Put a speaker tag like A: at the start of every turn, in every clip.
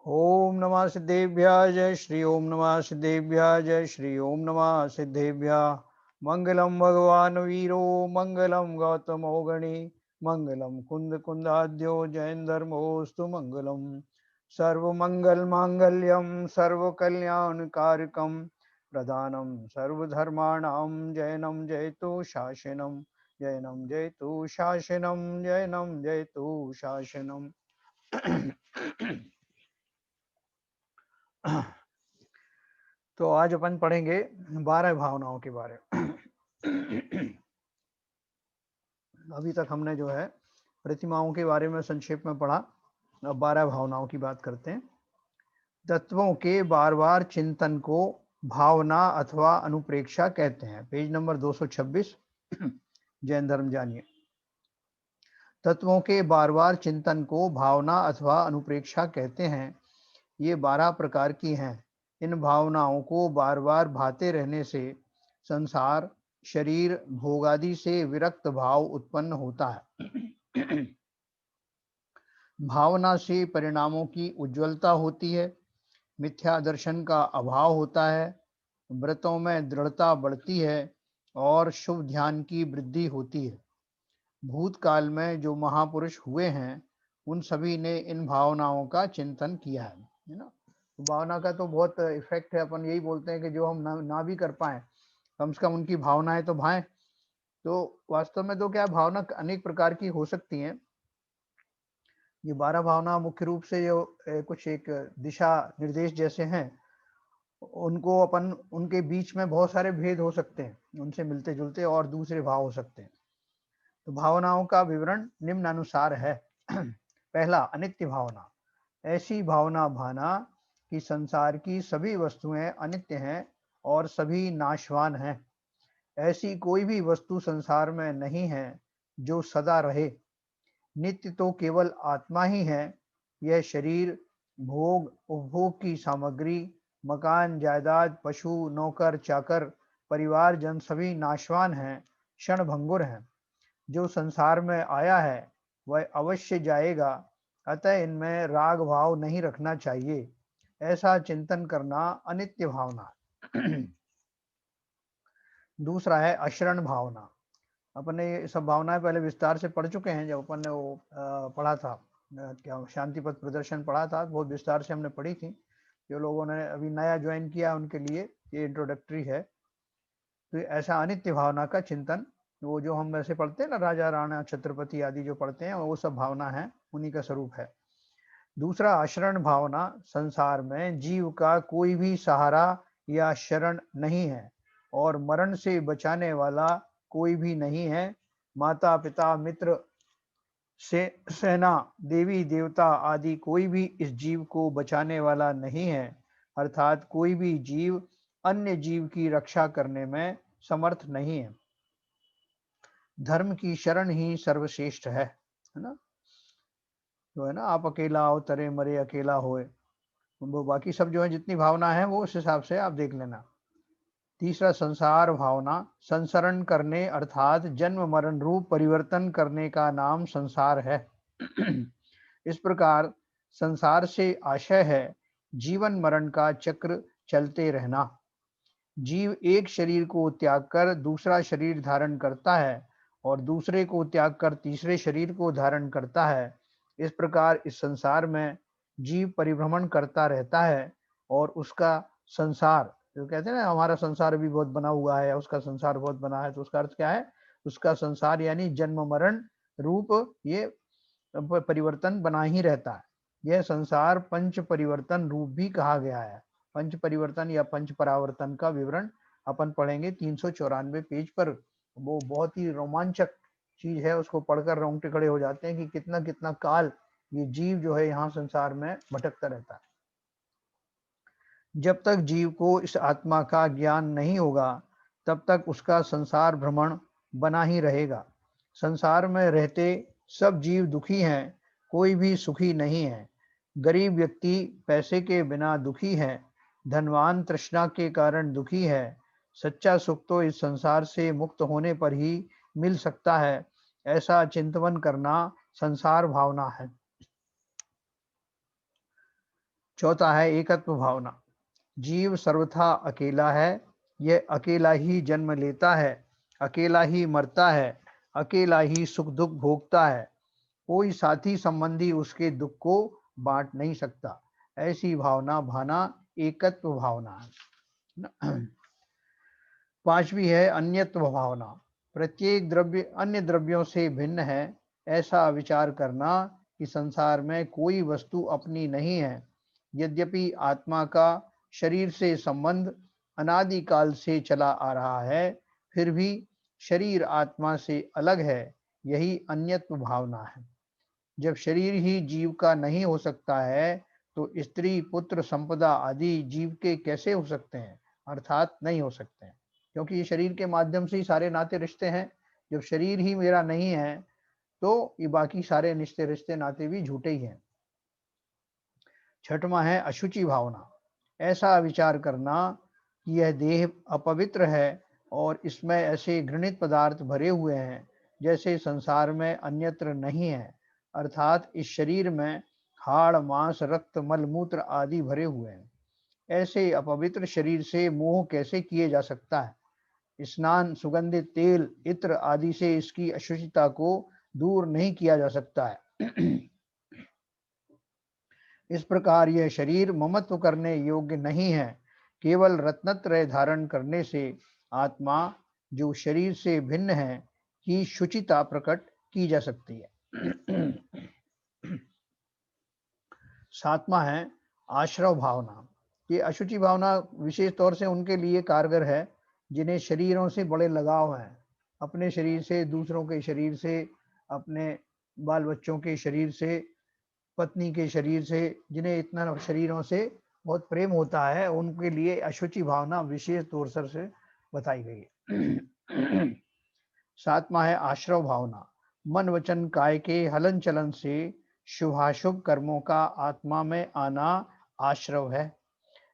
A: ओम नमः सिद्धेभ्यः जय श्री ओम नमः सिद्धेभ्यः जय श्री ओम नमः सिद्धेभ्यः। मंगलम भगवान वीरो मंगलम गौतमो गणी मंगलम कुंद कुंदाद्यो जैन धर्मोस्तु मंगलम। सर्वमंगल मांगल्यम सर्वकल्याणकारकम प्रधानम सर्वधर्माणां जैनम जयतु शासनम जैनम जयतु शासनम जैनम जयतु शासनम। तो आज अपन पढ़ेंगे 12 भावनाओं के बारे में। अभी तक हमने जो है प्रतिमाओं के बारे में संक्षेप में पढ़ा। अब 12 भावनाओं की बात करते हैं। तत्वों के बार बार चिंतन को भावना अथवा अनुप्रेक्षा कहते हैं। Page number 226। जैन धर्म जानिए। तत्वों के बार बार चिंतन को भावना अथवा अनुप्रेक्षा कहते हैं। ये 12 प्रकार की हैं। इन भावनाओं को बार बार भाते रहने से संसार, शरीर, भोगादि से विरक्त भाव उत्पन्न होता है। भावना से परिणामों की उज्ज्वलता होती है, मिथ्या दर्शन का अभाव होता है, व्रतों में दृढ़ता बढ़ती है और शुभ ध्यान की वृद्धि होती है। भूतकाल में जो महापुरुष हुए हैं उन सभी ने इन भावनाओं का चिंतन किया है ना। तो भावना का तो बहुत इफेक्ट है। अपन यही बोलते हैं कि जो हम ना भी कर पाए कम से कम उनकी भावनाएं तो भाएं। तो वास्तव में तो क्या भावना अनेक प्रकार की हो सकती हैं। ये 12 भावना मुख्य रूप से जो कुछ एक दिशा निर्देश जैसे हैं, उनको अपन उनके बीच में बहुत सारे भेद हो सकते हैं, उनसे मिलते जुलते और दूसरे भाव हो सकते हैं। तो भावनाओं का विवरण निम्नानुसार है। पहला, अनित्य भावना। ऐसी भावना भाना कि संसार की सभी वस्तुएं अनित्य हैं और सभी नाशवान हैं। ऐसी कोई भी वस्तु संसार में नहीं है जो सदा रहे। नित्य तो केवल आत्मा ही है। यह शरीर, भोग, उपभोग की सामग्री, मकान, जायदाद, पशु, नौकर, चाकर, परिवार जन सभी नाशवान हैं, क्षणभंगुर हैं। जो संसार में आया है वह अवश्य जाएगा, अतः इनमें राग भाव नहीं रखना चाहिए। ऐसा चिंतन करना अनित्य भावना है। दूसरा है अशरण भावना। अपने ये सब भावनाएं पहले विस्तार से पढ़ चुके हैं। जब अपन ने वो पढ़ा था, क्या शांति पथ प्रदर्शन पढ़ा था, बहुत विस्तार से हमने पढ़ी थी। जो लोगों ने अभी नया ज्वाइन किया उनके लिए ये इंट्रोडक्टरी है। तो ऐसा अनित्य भावना का चिंतन, वो जो हम वैसे पढ़ते हैं ना, राजा राणा छत्रपति आदि जो पढ़ते हैं, वो सब भावना है, उन्हीं का स्वरूप है। दूसरा, आश्रण भावना। संसार में जीव का कोई भी सहारा या शरण नहीं है और मरण से बचाने वाला कोई भी नहीं है। माता पिता मित्र से सेना देवी देवता आदि कोई भी इस जीव को बचाने वाला नहीं है। अर्थात कोई भी जीव अन्य जीव की रक्षा करने में समर्थ नहीं है। धर्म की शरण ही सर्वश्रेष्ठ है ना। जो है ना, आप अकेला आओ तरे मरे अकेला होए, वो बाकी सब जो है जितनी भावना है वो उस हिसाब से आप देख लेना। तीसरा, संसार भावना। संसरण करने अर्थात जन्म मरण रूप परिवर्तन करने का नाम संसार है। इस प्रकार संसार से आशय है जीवन मरण का चक्र चलते रहना। जीव एक शरीर को त्याग कर दूसरा शरीर धारण करता है और दूसरे को त्याग कर तीसरे शरीर को धारण करता है। इस प्रकार इस संसार में जीव परिभ्रमण करता रहता है और उसका संसार, जो कहते हैं ना हमारा संसार भी बहुत बना हुआ है, उसका संसार बहुत बना है, तो उसका अर्थ क्या है? उसका संसार यानी जन्म मरण रूप ये परिवर्तन बना ही रहता है। यह संसार पंच परिवर्तन रूप भी कहा गया है। पंच परिवर्तन या पंच परावर्तन का विवरण अपन पढ़ेंगे 394 पेज पर। वो बहुत ही रोमांचक चीज है, उसको पढ़कर रोंगटे खड़े हो जाते हैं कि कितना कितना काल ये जीव जो है यहाँ संसार में भटकता रहता है। जब तक जीव को इस आत्मा का ज्ञान नहीं होगा तब तक उसका संसार भ्रमण बना ही रहेगा। संसार में रहते सब जीव दुखी हैं, कोई भी सुखी नहीं है। गरीब व्यक्ति पैसे के बिना दुखी है, धनवान तृष्णा के कारण दुखी है। सच्चा सुख तो इस संसार से मुक्त होने पर ही मिल सकता है। ऐसा चिंतन करना संसार भावना है। चौथा है एकत्व भावना। जीव सर्वथा अकेला है, यह अकेला ही जन्म लेता है, अकेला ही मरता है, अकेला ही सुख दुख भोगता है, कोई साथी संबंधी उसके दुख को बांट नहीं सकता। ऐसी भावना भाना एकत्व भावना है। पांचवी है अन्यत्व भावना। प्रत्येक द्रव्य अन्य द्रव्यों से भिन्न है, ऐसा विचार करना कि संसार में कोई वस्तु अपनी नहीं है। यद्यपि आत्मा का शरीर से संबंध अनादिकाल से चला आ रहा है, फिर भी शरीर आत्मा से अलग है। यही अन्यत्व भावना है। जब शरीर ही जीव का नहीं हो सकता है, तो स्त्री पुत्र संपदा आदि जीव के कैसे हो सकते हैं, अर्थात नहीं हो सकते हैं, क्योंकि ये शरीर के माध्यम से ही सारे नाते रिश्ते हैं। जब शरीर ही मेरा नहीं है, तो ये बाकी सारे रिश्ते रिश्ते नाते भी झूठे ही हैं। छठवां है अशुचि भावना। ऐसा विचार करना कि यह देह अपवित्र है और इसमें ऐसे घृणित पदार्थ भरे हुए हैं जैसे संसार में अन्यत्र नहीं है, अर्थात इस शरीर में हाड़ मांस रक्त मल मूत्र आदि भरे हुए हैं। ऐसे अपवित्र शरीर से मोह कैसे किए जा सकता है। स्नान सुगंधित तेल इत्र आदि से इसकी अशुचिता को दूर नहीं किया जा सकता है। इस प्रकार यह शरीर ममत्व करने योग्य नहीं है। केवल रत्नत्रय धारण करने से आत्मा जो शरीर से भिन्न है की शुचिता प्रकट की जा सकती है। सातवां है आश्रव भावना। ये अशुचि भावना विशेष तौर से उनके लिए कारगर है जिन्हें शरीरों से बड़े लगाव हैं, अपने शरीर से, दूसरों के शरीर से, अपने बाल बच्चों के शरीर से, पत्नी के शरीर से, जिन्हें इतना शरीरों से बहुत प्रेम होता है, उनके लिए अशुचि भावना विशेष तौर से बताई गई है। सातवां है आश्रव भावना। मन वचन काय के हलन चलन से शुभाशुभ कर्मों का आत्मा में आना आश्रव है।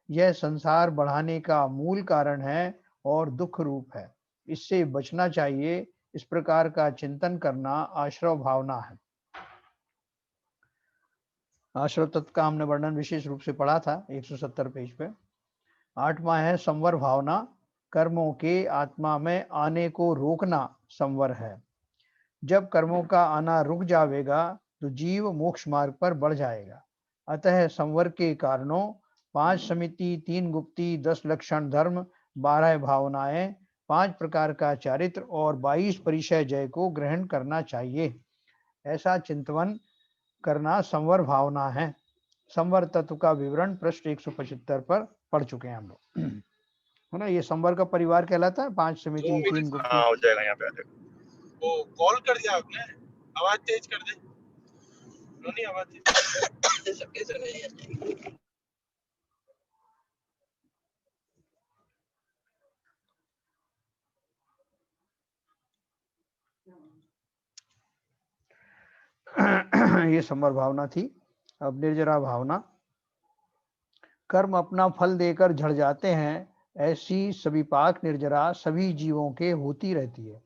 A: यह संसार बढ़ाने का मूल कारण है और दुख रूप है। इससे बचना चाहिए। इस प्रकार का चिंतन करना आश्रव भावना है। आश्रव तत्व का हमने वर्णन विशेष रूप से पढ़ा था 170 पेज पे। आठवां है संवर भावना। कर्मों के आत्मा में आने को रोकना संवर है। जब कर्मों का आना रुक जाएगा तो जीव मोक्ष मार्ग पर बढ़ जाएगा। अतः संवर के कारणों 5 समिति, 3 गुप्ती, 10 लक्षण धर्म, 12 भावनाएं, 5 प्रकार का चारित्र और 22 परिचय जय को ग्रहण करना चाहिए। ऐसा चिंतन करना संवर भावना है। संवर तत्व का विवरण पृष्ठ 175 पर पढ़ चुके हैं हम लोग, है ना। ये संवर का परिवार कहलाता है। 5 समिति, 3 गुप्ती।
B: हाँ हो जाएगा। यहाँ पे आ जाएगा। वो कॉल कर दिया आपने, आवाज तेज कर दे। नहीं आवाज तेज कैसे नहीं है।
A: ये संवर भावना थी। अब निर्जरा भावना। कर्म अपना फल देकर झड़ जाते हैं, ऐसी सविपाक निर्जरा सभी जीवों के होती रहती है।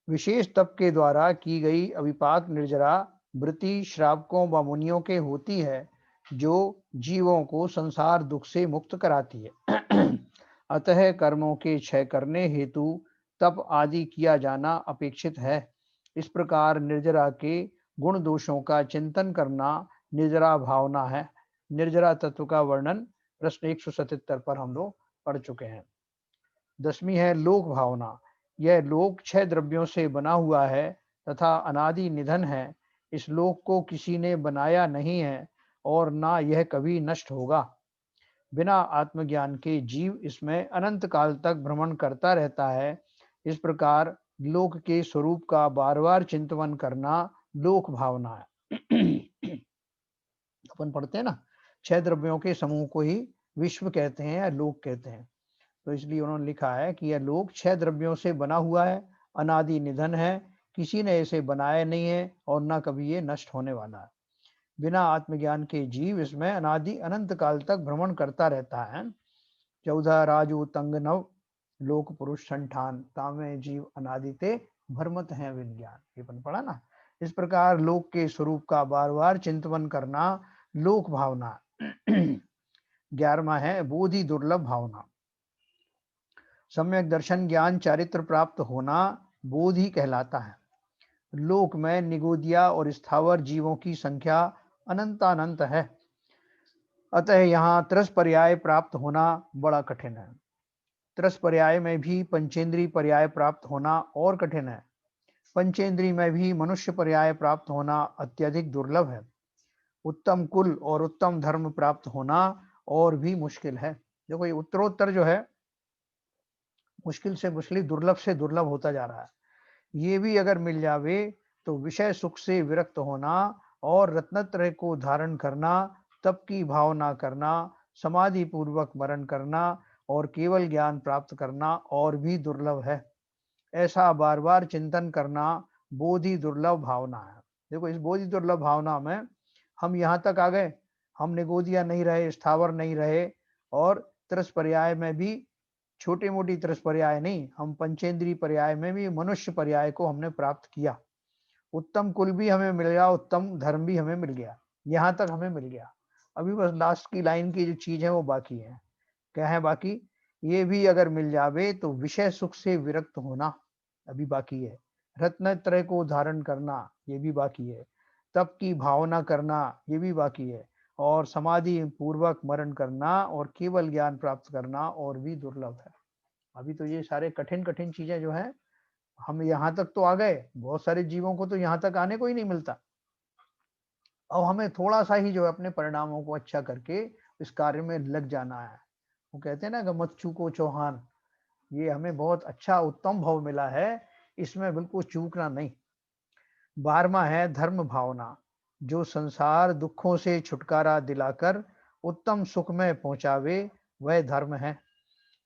A: विशेष तप के द्वारा की गई अविपाक निर्जरा वृत्ति श्रावकों व मुनियों के होती है, जो जीवों को संसार दुख से मुक्त कराती है। अतः कर्मों के क्षय करने हेतु तप आदि किया जाना अपेक्षित है। इस प्रकार निर्जरा के गुण दोषों का चिंतन करना निर्जरा भावना है। निर्जरा तत्व का वर्णन प्रश्न 177 पर हम लोग पढ़ चुके हैं। 10वीं है लोक भावना। यह लोक 6 द्रव्यों से बना हुआ है तथा अनादि निधन है। इस लोक को किसी ने बनाया नहीं है और ना यह कभी नष्ट होगा। बिना आत्मज्ञान के जीव इसमें अनंत काल तक भ्रमण करता रहता है। इस प्रकार लोक के स्वरूप का बार बार चिंतन करना लोक भावना है। अपन पढ़ते हैं ना, 6 द्रव्यों के समूह को ही विश्व कहते हैं या लोक कहते हैं। तो इसलिए उन्होंने लिखा है कि यह लोक 6 द्रव्यों से बना हुआ है, अनादि निधन है, किसी ने इसे बनाया नहीं है और ना कभी ये नष्ट होने वाला है। बिना आत्मज्ञान के जीव इसमें अनादि अनंत काल तक भ्रमण करता रहता है। 14 राजू तंग नव लोक पुरुष संठान तामे जीव अनादिते भ्रमत है विज्ञान। ये अपन पढ़ा ना। इस प्रकार लोक के स्वरूप का बार बार चिंतन करना लोक भावना। 11वां है बोधि दुर्लभ भावना। सम्यक दर्शन ज्ञान चारित्र प्राप्त होना बोधि कहलाता है। लोक में निगोदिया और स्थावर जीवों की संख्या अनंतानंत है, अतः यहाँ त्रस पर्याय प्राप्त होना बड़ा कठिन है। त्रस पर्याय में भी पंचेंद्रीय पर्याय प्राप्त होना और कठिन है। पंचेंद्रीय में भी मनुष्य पर्याय प्राप्त होना अत्यधिक दुर्लभ है। उत्तम कुल और उत्तम धर्म प्राप्त होना और भी मुश्किल है। देखो ये उत्तरोत्तर जो है मुश्किल से दुर्लभ होता जा रहा है। ये भी अगर मिल जावे तो विषय सुख से विरक्त होना और रत्नत्रय को धारण करना, तप की भावना करना, समाधि पूर्वक मरण करना और केवल ज्ञान प्राप्त करना और भी दुर्लभ है। ऐसा बार बार चिंतन करना बोधि दुर्लभ भावना है। देखो इस बोधि दुर्लभ भावना में हम यहाँ तक आ गए, हम निगोदिया नहीं रहे, स्थावर नहीं रहे और त्रस पर्याय में भी छोटी मोटी त्रस पर्याय नहीं, हम पंचेंद्रीय पर्याय में भी मनुष्य पर्याय को हमने प्राप्त किया। उत्तम कुल भी हमें मिल गया, उत्तम धर्म भी हमें मिल गया, यहाँ तक हमें मिल गया। अभी बस लास्ट की लाइन की जो चीज है वो बाकी है। क्या है बाकी? ये भी अगर मिल जावे तो विषय सुख से विरक्त होना अभी बाकी है। रत्नत्रय को धारण करना ये भी बाकी है। तप की भावना करना ये भी बाकी है। और समाधि पूर्वक मरण करना और केवल ज्ञान प्राप्त करना और भी दुर्लभ है। अभी तो ये सारे कठिन कठिन चीजें जो है, हम यहाँ तक तो आ गए, बहुत सारे जीवों को तो यहाँ तक आने को ही नहीं मिलता। अब हमें थोड़ा सा ही जो है अपने परिणामों को अच्छा करके इस कार्य में लग जाना है। वो कहते हैं ना कि मत चूको चौहान, ये हमें बहुत अच्छा उत्तम भाव मिला है, इसमें बिल्कुल चूकना नहीं। 12वां है धर्म भावना। जो संसार दुखों से छुटकारा दिलाकर उत्तम सुख में पहुंचावे वह धर्म है।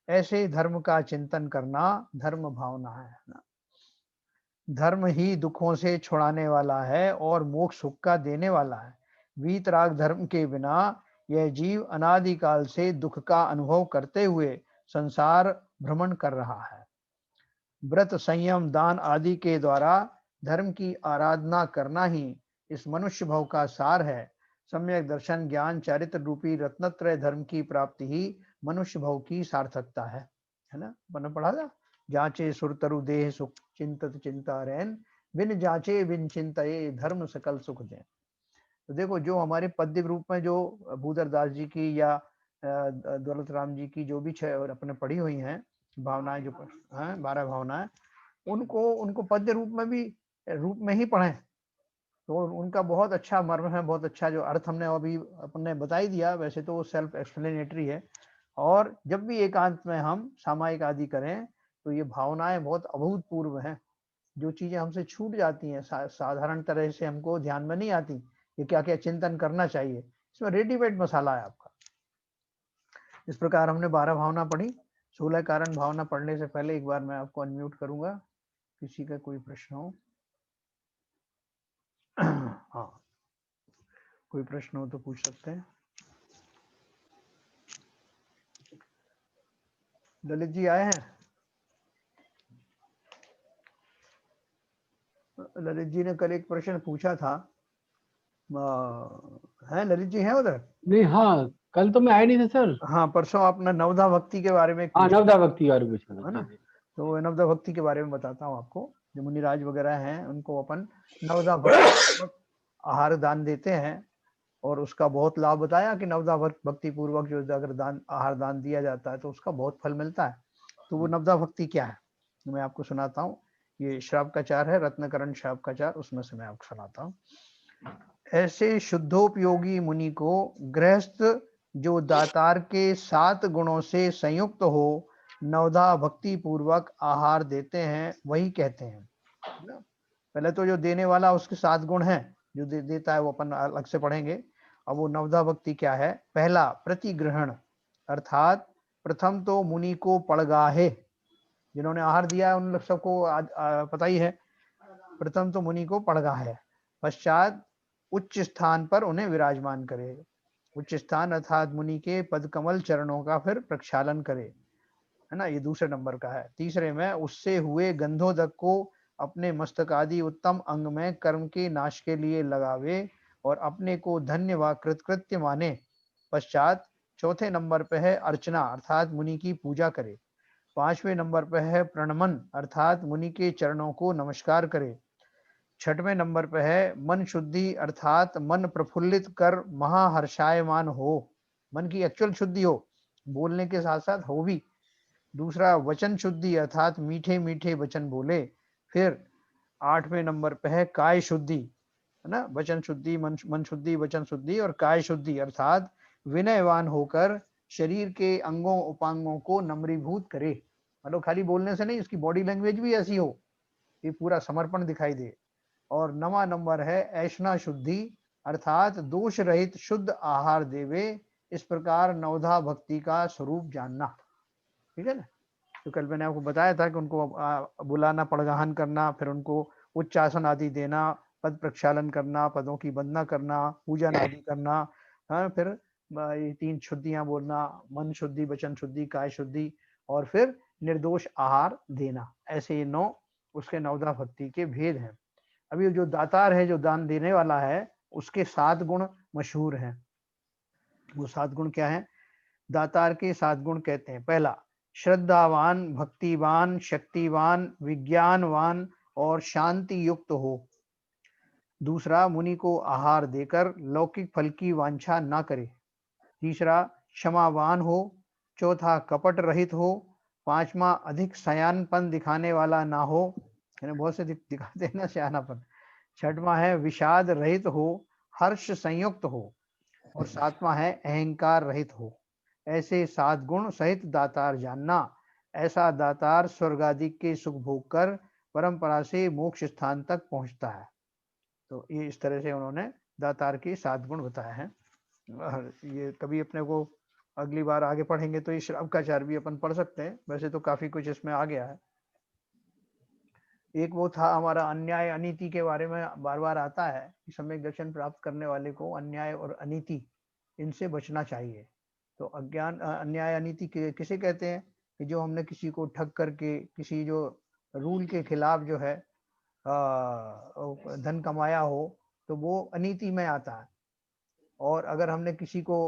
A: ऐसे धर्म का चिंतन करना धर्म भावना है। धर्म ही दुखों से छुड़ाने वाला है और मोक्ष सुख का देने वाला है। वीतराग धर्म के बिना यह जीव अनादिकाल से दुख का अनुभव करते हुए संसार भ्रमण कर रहा है। व्रत संयम दान आदि के द्वारा धर्म की आराधना करना ही इस मनुष्य भव का सार है। सम्यक दर्शन ज्ञान चारित्र रूपी रत्नत्रय धर्म की प्राप्ति ही मनुष्य भव की सार्थकता है ना? मैंने पढ़ा था, जांचे सुरतरु देह सुख चिंतत चिंता रैन, बिन जांचे बिन चिंतये धर्म सकल सुख दें। तो देखो जो हमारे पद्य रूप में जो भूधर दास जी की या दौलत राम जी की जो भी छह अपने पढ़ी हुई हैं भावनाएं, जो 12 भावनाएं, उनको पद्य रूप में ही पढ़ें तो उनका बहुत अच्छा मर्म है, बहुत अच्छा जो अर्थ हमने अभी अपने बता ही दिया। वैसे तो वो सेल्फ एक्सप्लेनेटरी है। और जब भी एकांत में हम सामायिक आदि करें तो ये भावनाएं बहुत अभूतपूर्व हैं। जो चीजें हमसे छूट जाती हैं साधारण तरह से हमको ध्यान में नहीं आती, ये क्या क्या चिंतन करना चाहिए, इसमें रेडीमेड मसाला है आपका। इस प्रकार हमने 12 भावना पढ़ी। 16 कारण भावना पढ़ने से पहले एक बार मैं आपको अनम्यूट करूंगा, किसी का कोई प्रश्न हो। हाँ, कोई प्रश्न हो तो पूछ सकते हैं। ललित जी आए हैं? ललित जी ने कल एक प्रश्न पूछा था। है ललित जी हैं उधर?
C: नहीं, हाँ कल तो मैं आया नहीं था सर।
A: हाँ, परसों आपने नवधा भक्ति के बारे में
C: हाँ, नवदा भक्ति बारे में पूछा
A: है ना?
C: था।
A: तो नवधा भक्ति के बारे में बताता हूँ आपको। जो मुनिराज वगैरह हैं उनको अपन नवधा भक्ति आहार दान देते हैं और उसका बहुत लाभ बताया कि नवधा भक्ति पूर्वक जो अगर दान आहार दान दिया जाता है तो उसका बहुत फल मिलता है। तो वो नवधा भक्ति क्या है मैं आपको सुनाता हूँ। ये श्रावकाचार है, रत्नकरण श्रावकाचार, उसमें से मैं आपको सुनाता हूँ। ऐसे शुद्धोपयोगी मुनि को गृहस्थ जो दातार के 7 गुणों से संयुक्त हो नवधा भक्ति पूर्वक आहार देते हैं वही कहते हैं। पहले तो जो देने वाला उसके 7 गुण हैं, जो देता है वो अपन अलग से पढ़ेंगे। अब वो नवधा भक्ति क्या है? पहला प्रतिग्रहण, अर्थात प्रथम तो मुनि को पड़गाहे, जिन्होंने आहार दिया है उन लोग सबको पता ही है, प्रथम तो मुनि को पड़गाहे। पश्चात उच्च स्थान पर उन्हें विराजमान करे। उच्च स्थान अर्थात मुनि के पद कमल चरणों का फिर प्रक्षालन करे, है ना? ये दूसरे नंबर का है। तीसरे में उससे हुए गंधोदक को अपने मस्तक आदि उत्तम अंग में कर्म के नाश के लिए लगावे और अपने को धन्य व कृतकृत्य माने। पश्चात चौथे नंबर पे है अर्चना अर्थात मुनि की पूजा करे। 5वें नंबर पे है प्रणमन अर्थात मुनि के चरणों को नमस्कार करे। 6वें नंबर पे है मन शुद्धि अर्थात मन प्रफुल्लित कर महाहर्षायमान हो, मन की एक्चुअल शुद्धि हो, बोलने के साथ साथ हो भी। दूसरा वचन शुद्धि अर्थात मीठे मीठे वचन बोले। फिर 8वें नंबर पे है काय शुद्धि, है ना, वचन शुद्धि, मन शुद्धि, वचन शुद्धि और काय शुद्धि अर्थात विनयवान होकर शरीर के अंगों उपांगों को नम्रीभूत करे। मतलब खाली बोलने से नहीं, उसकी बॉडी लैंग्वेज भी ऐसी हो कि पूरा समर्पण दिखाई दे। और 9वां नंबर है ऐष्णा शुद्धि अर्थात दोष रहित शुद्ध आहार देवे। इस प्रकार नवधा भक्ति का स्वरूप जानना। ठीक है ना। तो कल मैंने आपको बताया था कि उनको बुलाना, पड़गाहन करना, फिर उनको उच्चासन आदि देना, पद प्रक्षालन करना, पदों की वंदना करना, पूजन आदि करना। हाँ, फिर ये 3 शुद्धियां बोलना, मन शुद्धि, वचन शुद्धि, काय शुद्धि, और फिर निर्दोष आहार देना। ऐसे ये 9 उसके नवधा भक्ति के भेद हैं। अभी जो दातार है, जो दान देने वाला है, उसके 7 गुण मशहूर हैं। वो 7 गुण क्या है? दातार के 7 गुण कहते हैं। पहला, श्रद्धावान, भक्तिवान, शक्तिवान, विज्ञानवान और शांति युक्त हो। दूसरा, मुनि को आहार देकर लौकिक फल की वांछा ना करे। तीसरा, क्षमावान हो। चौथा, कपट रहित हो। 5वां, अधिक सयानपन दिखाने वाला ना हो, बहुत से दिखाते हैं ना सयानापन। 6वां है विषाद रहित हो, हर्ष संयुक्त हो। और 7वां है अहंकार रहित हो। ऐसे 7 गुण सहित दातार जानना। ऐसा दातार स्वर्ग आदि के सुख भोग कर परंपरा से मोक्ष स्थान तक पहुंचता है। तो ये इस तरह से उन्होंने दातार के 7 गुण बताए हैं। ये कभी अपने को अगली बार आगे पढ़ेंगे तो ये श्रावकाचार भी अपन पढ़ सकते हैं। वैसे तो काफी कुछ इसमें आ गया है। एक वो था हमारा अन्याय अनीति के बारे में बार बार आता है कि सम्यक दर्शन प्राप्त करने वाले को अन्याय और अनीति, इनसे बचना चाहिए। तो अज्ञान, अन्याय अनीति किसे कहते हैं? कि जो हमने किसी को ठग करके, किसी जो रूल के खिलाफ जो है धन कमाया हो, तो वो अनीति में आता है। और अगर हमने किसी को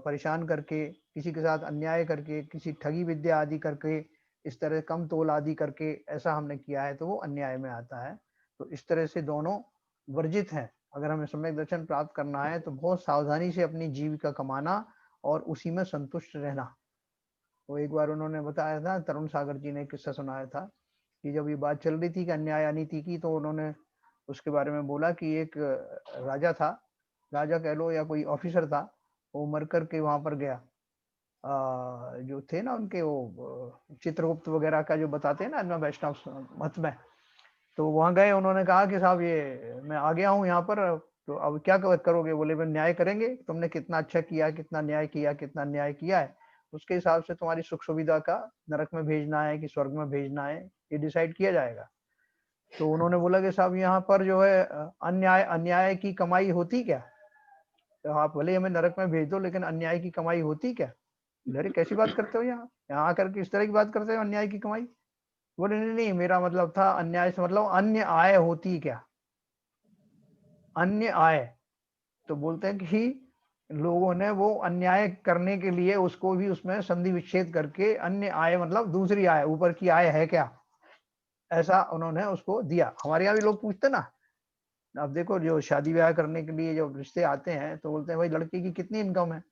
A: परेशान करके, किसी के साथ अन्याय करके, किसी ठगी विद्या आदि करके, इस तरह कम तोल आदि करके ऐसा हमने किया है, तो वो अन्याय में आता है। तो इस तरह से दोनों वर्जित हैं। अगर हमें सम्यक दर्शन प्राप्त करना है तो बहुत सावधानी से अपनी जीविका कमाना और उसी में संतुष्ट रहना। वो एक बार उन्होंने बताया था, तरुण सागर जी ने किस्सा सुनाया था कि जब ये बात चल रही थी कि अन्याय अनीति की, तो उन्होंने उसके बारे में बोला कि एक राजा था, राजा कह लो या कोई ऑफिसर था, वो मर करके वहां पर गया। जो थे ना उनके वो चित्रगुप्त वगैरह का जो बताते हैं ना वैष्णव मत में, तो वहां गए। उन्होंने कहा कि साहब ये मैं आ गया हूँ यहाँ पर, तो अब क्या करोगे? बोले मैं न्याय करेंगे, तुमने कितना अच्छा किया, कितना न्याय किया, कितना न्याय किया है, उसके हिसाब से तुम्हारी सुख सुविधा का नरक में भेजना है कि स्वर्ग में भेजना है, ये डिसाइड किया जाएगा। तो उन्होंने बोला कि साहब यहाँ पर जो है अन्याय अन्याय की कमाई होती क्या? तो आप भले हमें नरक में भेज दो, लेकिन अन्याय की कमाई होती क्या? अरे कैसी बात करते हो, यहाँ आकर के इस तरह की बात करते हो, अन्याय की कमाई? बोले नहीं नहीं, मेरा मतलब था अन्याय से मतलब अन्य आय होती क्या? अन्य आय। तो बोलते हैं कि लोगों ने वो अन्याय करने के लिए उसको भी उसमें संधि विच्छेद करके अन्य आय मतलब दूसरी आय, ऊपर की आय है क्या, ऐसा उन्होंने उसको दिया। हमारे यहाँ भी लोग पूछते ना, अब देखो जो शादी ब्याह करने के लिए जो रिश्ते आते हैं तो बोलते हैं भाई लड़के की कितनी इनकम है,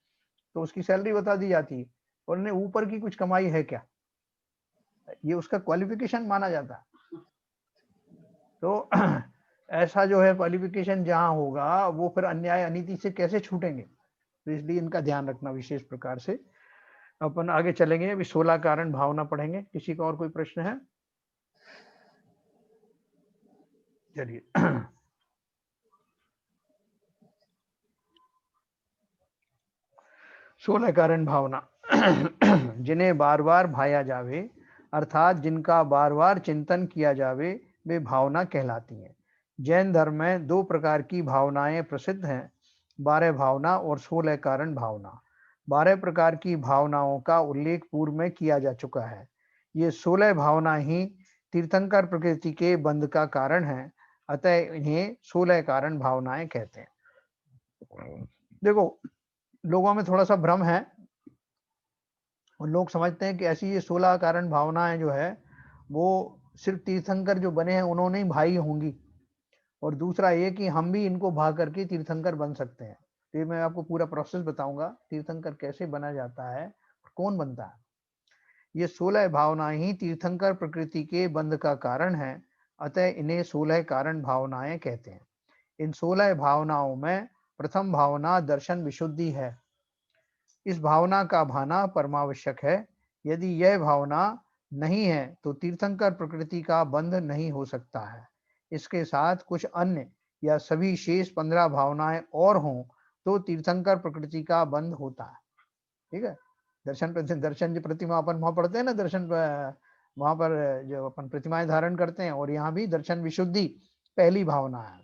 A: तो उसकी सैलरी बता दी जाती है, और उन्हें ऊपर की कुछ कमाई है क्या, ये उसका क्वालिफिकेशन माना जाता है। तो ऐसा जो है क्वालिफिकेशन जहां होगा, वो फिर अन्याय अनीति से कैसे छूटेंगे? तो इसलिए इनका ध्यान रखना विशेष प्रकार से। अपन आगे चलेंगे, अभी 16 कारण भावना पढ़ेंगे। किसी का और कोई प्रश्न है? चलिए। 16 कारण भावना। जिन्हें बार बार भाया जावे अर्थात जिनका बार बार चिंतन किया जावे, वे भावना कहलाती हैं। जैन धर्म में 2 प्रकार की भावनाएं प्रसिद्ध हैं, 12 भावना और 16 कारण भावना। 12 प्रकार की भावनाओं का उल्लेख पूर्व में किया जा चुका है। ये 16 भावना ही तीर्थंकर प्रकृति के बंध का कारण है, अतः इन्हें 16 कारण भावनाएं कहते हैं। देखो, लोगों में थोड़ा सा भ्रम है और लोग समझते हैं कि ऐसी ये 16 कारण भावनाएं जो है वो सिर्फ तीर्थंकर जो बने हैं उन्होंने ही भाई होंगी, और दूसरा ये कि हम भी इनको भा करके तीर्थंकर बन सकते हैं। तो ये मैं आपको पूरा प्रोसेस बताऊंगा, तीर्थंकर कैसे बना जाता है, कौन बनता है। ये 16 भावनाएं ही तीर्थंकर प्रकृति के बंध का कारण है, अतः इन्हें 16 कारण भावनाएं कहते हैं। इन 16 भावनाओं में प्रथम भावना दर्शन विशुद्धि है। इस भावना का भाना परमावश्यक है। यदि यह भावना नहीं है तो तीर्थंकर प्रकृति का बंध नहीं हो सकता है। इसके साथ कुछ अन्य या सभी शेष 15 भावनाएं और हों तो तीर्थंकर प्रकृति का बंध होता है। ठीक है, दर्शन जो प्रतिमा अपन वहां पढ़ते हैं ना, दर्शन वहां पर जो अपन प्रतिमाएं धारण करते हैं, और यहाँ भी दर्शन विशुद्धि पहली भावना है,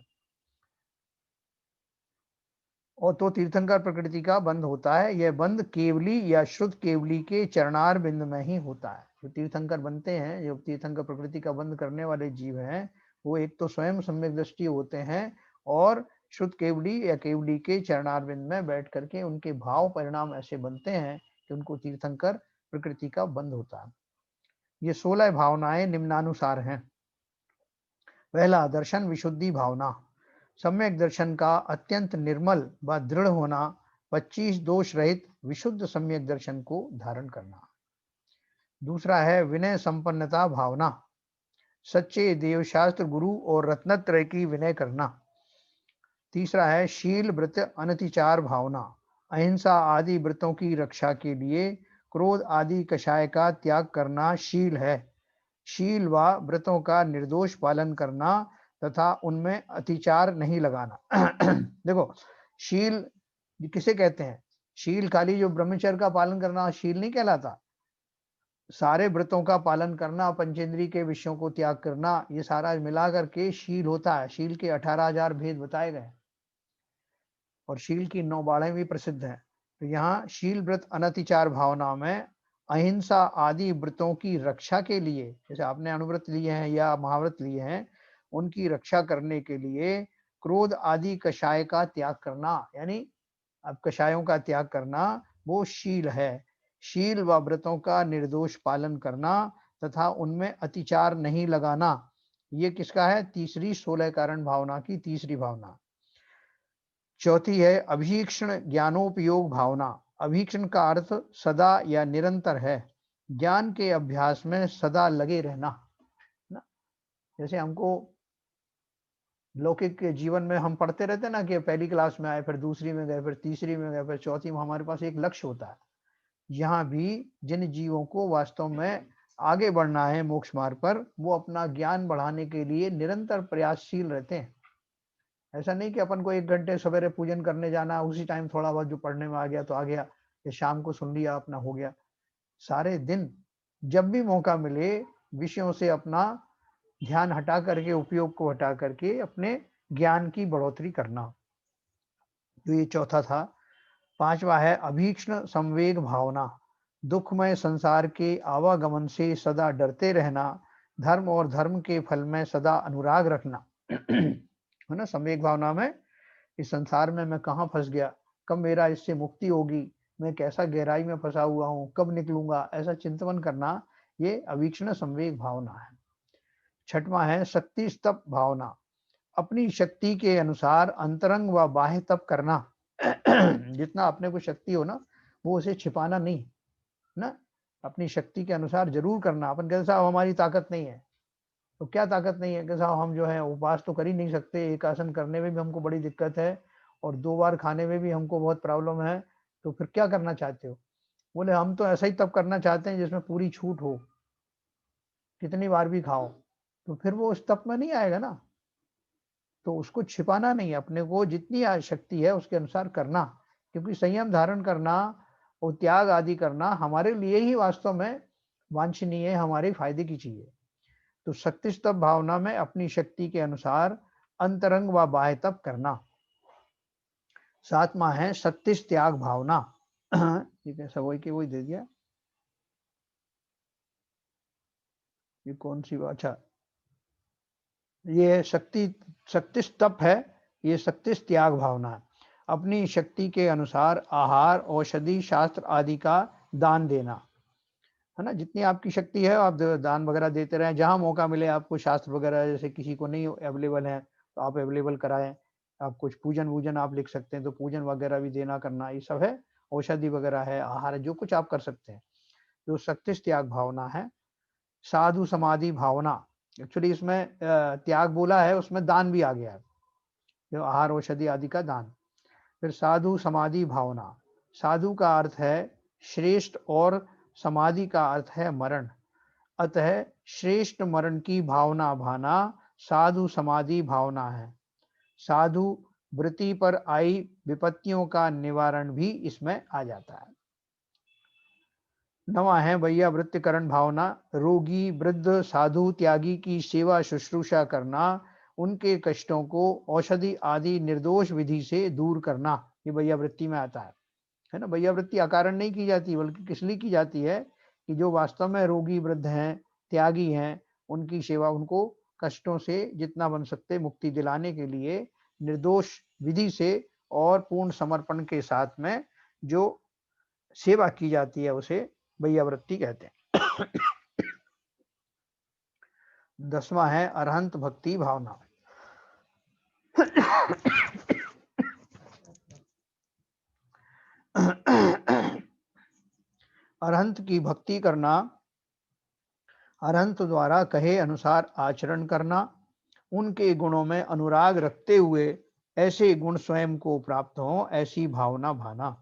A: और तो तीर्थंकर प्रकृति का बंध होता है। यह बंध केवली या शुद्ध केवली के चरणार बिंद में ही होता है। जो तीर्थंकर बनते हैं, जो तीर्थंकर प्रकृति का बंध करने वाले जीव हैं, वो एक तो स्वयं सम्यक दृष्टि होते हैं और शुद्ध केवली या केवली के चरणार बिंद में बैठ करके उनके भाव परिणाम ऐसे बनते हैं कि उनको तीर्थंकर प्रकृति का बंध होता है। ये 16 भावनाएं निम्नानुसार हैं। पहला, दर्शन विशुद्धि भावना। सम्यक दर्शन का अत्यंत निर्मल व दृढ़ होना, 25 दोष रहित विशुद्ध सम्यक दर्शन को धारण करना। दूसरा है विनय संपन्नता भावना। सच्चे देवशास्त्र गुरु और रत्नत्रय की विनय करना। तीसरा है शील व्रत अनतिचार भावना। अहिंसा आदि व्रतों की रक्षा के लिए क्रोध आदि कषाय का त्याग करना शील है। शील व व्रतों का निर्दोष पालन करना तथा उनमें अतिचार नहीं लगाना। देखो, शील किसे कहते हैं? शील खाली जो ब्रह्मचर्य का पालन करना शील नहीं कहलाता। सारे व्रतों का पालन करना, पंचेंद्रिय के विषयों को त्याग करना, ये सारा मिला करके शील होता है। शील के 18,000 भेद बताए गए और शील की 9 बाड़ें भी प्रसिद्ध हैं। तो यहाँ शील व्रत अनतिचार भावना में अहिंसा आदि व्रतों की रक्षा के लिए, जैसे आपने अनुव्रत लिए हैं या महाव्रत लिए हैं, उनकी रक्षा करने के लिए क्रोध आदि कषाय का त्याग करना, यानी अब कषायों का त्याग करना, वो शील है। शील व व्रतों का निर्दोष पालन करना तथा उनमें अतिचार नहीं लगाना, ये किसका है? तीसरी 16 कारण भावना की तीसरी भावना। चौथी है अभीक्षण ज्ञानोपयोग भावना। अभीक्षण का अर्थ सदा या निरंतर है। ज्ञान के अभ्यास में सदा लगे रहना ना। जैसे हमको लौकिक जीवन में हम पढ़ते रहते हैं ना कि पहली क्लास में आए, फिर दूसरी में गए, फिर तीसरी में गए, फिर चौथी में, हमारे पास एक लक्ष्य होता है। यहाँ भी जिन जीवों को वास्तव में आगे बढ़ना है मोक्ष मार्ग पर, वो अपना ज्ञान बढ़ाने के लिए निरंतर प्रयासशील रहते हैं। ऐसा नहीं कि अपन को 1 घंटे सवेरे पूजन करने जाना, उसी टाइम थोड़ा बहुत जो पढ़ने में आ गया तो आ गया, या शाम को सुन लिया अपना हो गया। सारे दिन जब भी मौका मिले विषयों से अपना ध्यान हटा करके, उपयोग को हटा करके अपने ज्ञान की बढ़ोतरी करना। तो ये चौथा था। पांचवा है अभीक्ष्ण संवेग भावना। दुखमय संसार के आवागमन से सदा डरते रहना, धर्म और धर्म के फल में सदा अनुराग रखना। है ना, संवेग भावना में इस संसार में मैं कहाँ फंस गया, कब मेरा इससे मुक्ति होगी, मैं कैसा गहराई में फंसा हुआ हूँ, कब निकलूंगा, ऐसा चिंतन करना, ये अवीक्षण संवेग भावना है। छठवां है शक्ति स्तप भावना। अपनी शक्ति के अनुसार अंतरंग व बाह्य तप करना। जितना अपने को शक्ति हो ना, वो उसे छिपाना नहीं ना, अपनी शक्ति के अनुसार जरूर करना। अपन कहते साहब हमारी ताकत नहीं है, तो क्या ताकत नहीं है कि साहब हम जो है उपवास तो कर ही नहीं सकते, एक आसन करने में भी हमको बड़ी दिक्कत है, और 2 बार खाने में भी हमको बहुत प्रॉब्लम है, तो फिर क्या करना चाहते हो? बोले हम तो ऐसा ही तप करना चाहते हैं जिसमें पूरी छूट हो, कितनी बार भी खाओ। तो फिर वो उस तप में नहीं आएगा ना। तो उसको छिपाना नहीं, अपने को जितनी शक्ति है उसके अनुसार करना, क्योंकि संयम धारण करना और त्याग आदि करना हमारे लिए ही वास्तव में वांछनीय है, हमारे फायदे की चीज है। तो शक्ति तप भावना में अपनी शक्ति के अनुसार अंतरंग व बाह्य तप करना। सातवां है शक्ति त्याग भावना। ठीक है, सब वही के वही दे दिया। ये कौन सी बात? अच्छा, ये शक्ति तप है, ये शक्ति त्याग भावना है। अपनी शक्ति के अनुसार आहार, औषधि, शास्त्र आदि का दान देना, है ना। जितनी आपकी शक्ति है आप दान वगैरह देते रहें। जहाँ मौका मिले आपको शास्त्र वगैरह, जैसे किसी को नहीं अवेलेबल है तो आप अवेलेबल कराएं। आप कुछ पूजन वूजन आप लिख सकते हैं तो पूजन वगैरह भी देना करना, ये सब है। औषधि वगैरह है, आहार है, जो कुछ आप कर सकते हैं। जो शक्तिश त्याग भावना है। साधु समाधि भावना, एक्चुअली इसमें त्याग बोला है, उसमें दान भी आ गया है, जो आहार औषधि आदि का दान। फिर साधु समाधि भावना, साधु का अर्थ है श्रेष्ठ और समाधि का अर्थ है मरण। अतः श्रेष्ठ मरण की भावना भाना साधु समाधि भावना है। साधु वृत्ति पर आई विपत्तियों का निवारण भी इसमें आ जाता है। नवा है भैया वृत्तिकरण भावना, रोगी, वृद्ध, साधु, त्यागी की सेवा शुश्रूषा करना, उनके कष्टों को औषधि आदि निर्दोष विधि से दूर करना, ये भैया वृत्ति में आता है ना। भैया वृत्ति अकारण नहीं की जाती, बल्कि किस लिए की जाती है कि जो वास्तव में रोगी, वृद्ध हैं, त्यागी हैं, उनकी सेवा, उनको कष्टों से जितना बन सकते मुक्ति दिलाने के लिए निर्दोष विधि से और पूर्ण समर्पण के साथ में जो सेवा की जाती है उसे भैया वृत्ति कहते हैं। 10वां है अरहंत भक्ति भावना। अरहंत की भक्ति करना, अरहंत द्वारा कहे अनुसार आचरण करना, उनके गुणों में अनुराग रखते हुए ऐसे गुण स्वयं को प्राप्त हो, ऐसी भावना भाना।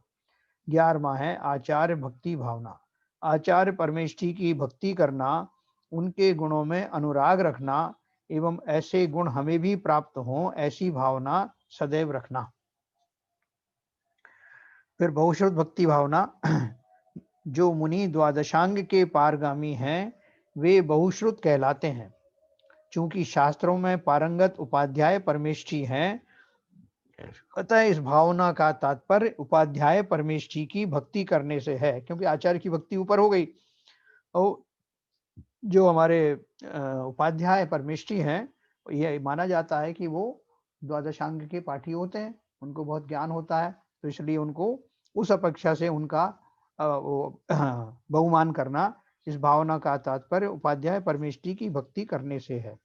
A: 11वां है आचार्य भक्ति भावना। आचार्य परमेष्ठी की भक्ति करना, उनके गुणों में अनुराग रखना एवं ऐसे गुण हमें भी प्राप्त हों, ऐसी भावना सदैव रखना। फिर बहुश्रुत भक्ति भावना, जो मुनि द्वादशांग के पारगामी हैं वे बहुश्रुत कहलाते हैं। चूंकि शास्त्रों में पारंगत उपाध्याय परमेष्ठी हैं, अतः इस भावना का तात्पर्य उपाध्याय परमेष्ठी की भक्ति करने से है, क्योंकि आचार्य की भक्ति ऊपर हो गई और जो हमारे उपाध्याय परमेष्ठी हैं, यह माना जाता है कि वो द्वादशांग के पाठी होते हैं, उनको बहुत ज्ञान होता है, तो इसलिए उनको उस अपेक्षा से उनका बहुमान करना, इस भावना का तात्पर्य उपाध्याय परमेष्ठी की भक्ति करने से है।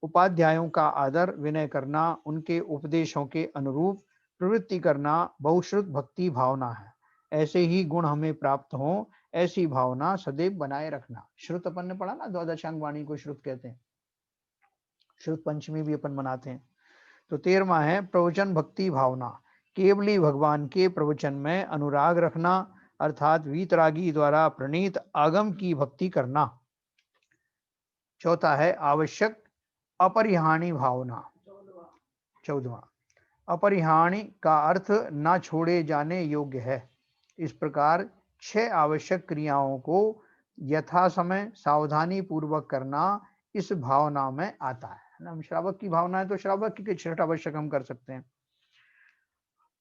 A: उपाध्यायों का आदर विनय करना, उनके उपदेशों के अनुरूप प्रवृत्ति करना बहुश्रुत भक्ति भावना है। ऐसे ही गुण हमें प्राप्त हों, ऐसी भावना सदैव बनाए रखना। श्रुत अपन ने पढ़ा ना, द्वादशांग वाणी को श्रुत कहते हैं, श्रुत पंचमी भी अपन मनाते हैं। तो 13वां है प्रवचन भक्ति भावना, केवली भगवान के प्रवचन में अनुराग रखना, अर्थात वीतरागी द्वारा प्रणीत आगम की भक्ति करना। चौथा है आवश्यक अपरिहाणी भावना। 14वां, अपरिहाणी का अर्थ ना छोड़े जाने योग्य है। इस प्रकार 6 आवश्यक क्रियाओं को यथा समय सावधानी पूर्वक करना इस भावना में आता है ना। हम श्रावक की भावना है तो श्रावक की 6 आवश्यक हम कर सकते हैं।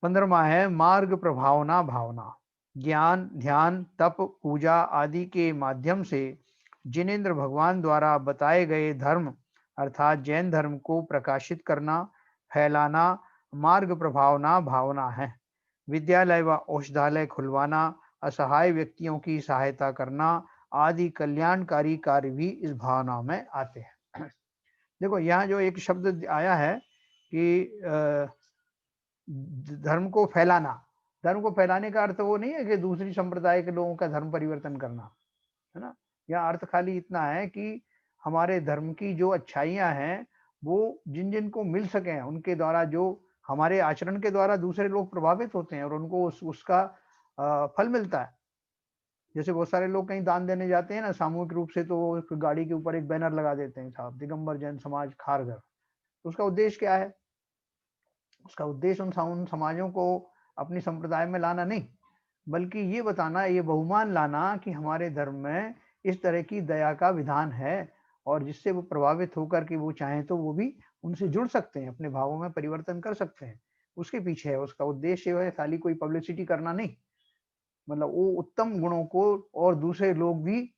A: 15वां है मार्ग प्रभावना भावना, ज्ञान, ध्यान, तप, पूजा आदि के माध्यम से जिनेंद्र भगवान द्वारा बताए गए धर्म अर्थात जैन धर्म को प्रकाशित करना, फैलाना मार्ग प्रभावना भावना है। विद्यालय व औषधालय खुलवाना, असहाय व्यक्तियों की सहायता करना आदि कल्याणकारी कार्य भी इस भावना में आते हैं। देखो यहाँ जो एक शब्द आया है कि धर्म को फैलाना, धर्म को फैलाने का अर्थ वो नहीं है कि दूसरी संप्रदाय के लोगों का धर्म परिवर्तन करना, है ना। यह अर्थ खाली इतना है कि हमारे धर्म की जो अच्छाइयां हैं वो जिन जिन को मिल सके, उनके द्वारा जो हमारे आचरण के द्वारा दूसरे लोग प्रभावित होते हैं और उनको उसका फल मिलता है। जैसे बहुत सारे लोग कहीं दान देने जाते हैं ना सामूहिक रूप से, तो गाड़ी के ऊपर एक बैनर लगा देते हैं, साहब दिगंबर जैन समाज खारघर। तो उसका उद्देश्य क्या है? उसका उद्देश्य उन समाजों को अपनी संप्रदाय में लाना नहीं, बल्कि ये बताना, ये बहुमान लाना कि हमारे धर्म में इस तरह की दया का विधान है और जिससे वो प्रभावित होकर कि वो चाहें तो वो भी उनसे जुड़ सकते हैं, अपने भावों में परिवर्तन कर सकते हैं। उसके पीछे है, उसका उद्देश्य है खाली कोई पब्लिसिटी करना नहीं, मतलब वो उत्तम गुणों को और दूसरे लोग भी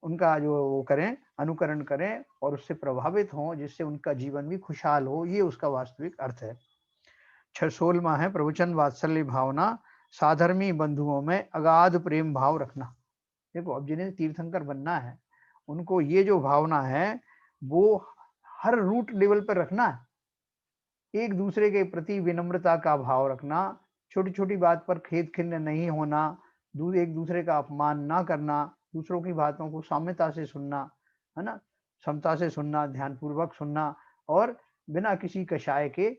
A: उनका जो वो करें, अनुकरण करें और उससे प्रभावित हों, जिससे उनका जीवन भी खुशहाल हो, ये उसका वास्तविक अर्थ है। 16वां है प्रवचन वात्सल्य भावना, साधर्मी बंधुओं में अगाध प्रेम भाव रखना। देखो अब जिन्हें तीर्थंकर बनना है उनको ये जो भावना है वो हर रूट लेवल पर रखना है। एक दूसरे के प्रति विनम्रता का भाव रखना, छोटी छोटी बात पर खेद खिन्न नहीं होना, एक दूसरे का अपमान ना करना, दूसरों की बातों को साम्यता से सुनना, है ना, क्षमता से सुनना, ध्यानपूर्वक सुनना और बिना किसी कषाय के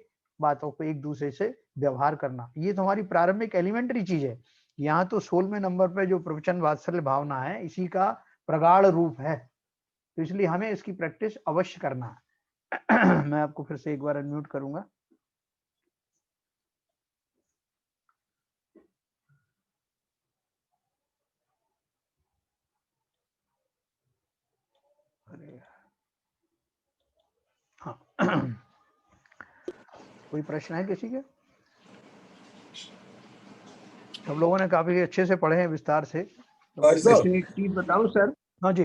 A: बातों को एक दूसरे से व्यवहार करना। ये तो हमारी प्रारंभिक एलिमेंट्री चीज है। यहाँ तो 16वें नंबर पे जो प्रवचन वात्सल्य भावना है इसी का प्रगाढ़ रूप है, तो इसलिए हमें इसकी प्रैक्टिस अवश्य करना है। मैं आपको फिर से एक बार अनम्यूट करूंगा। अरे हाँ कोई प्रश्न है किसी के? सब लोगों ने काफी अच्छे से पढ़े हैं विस्तार से। तो
D: एक चीज बताऊं सर,
A: हाँ जी,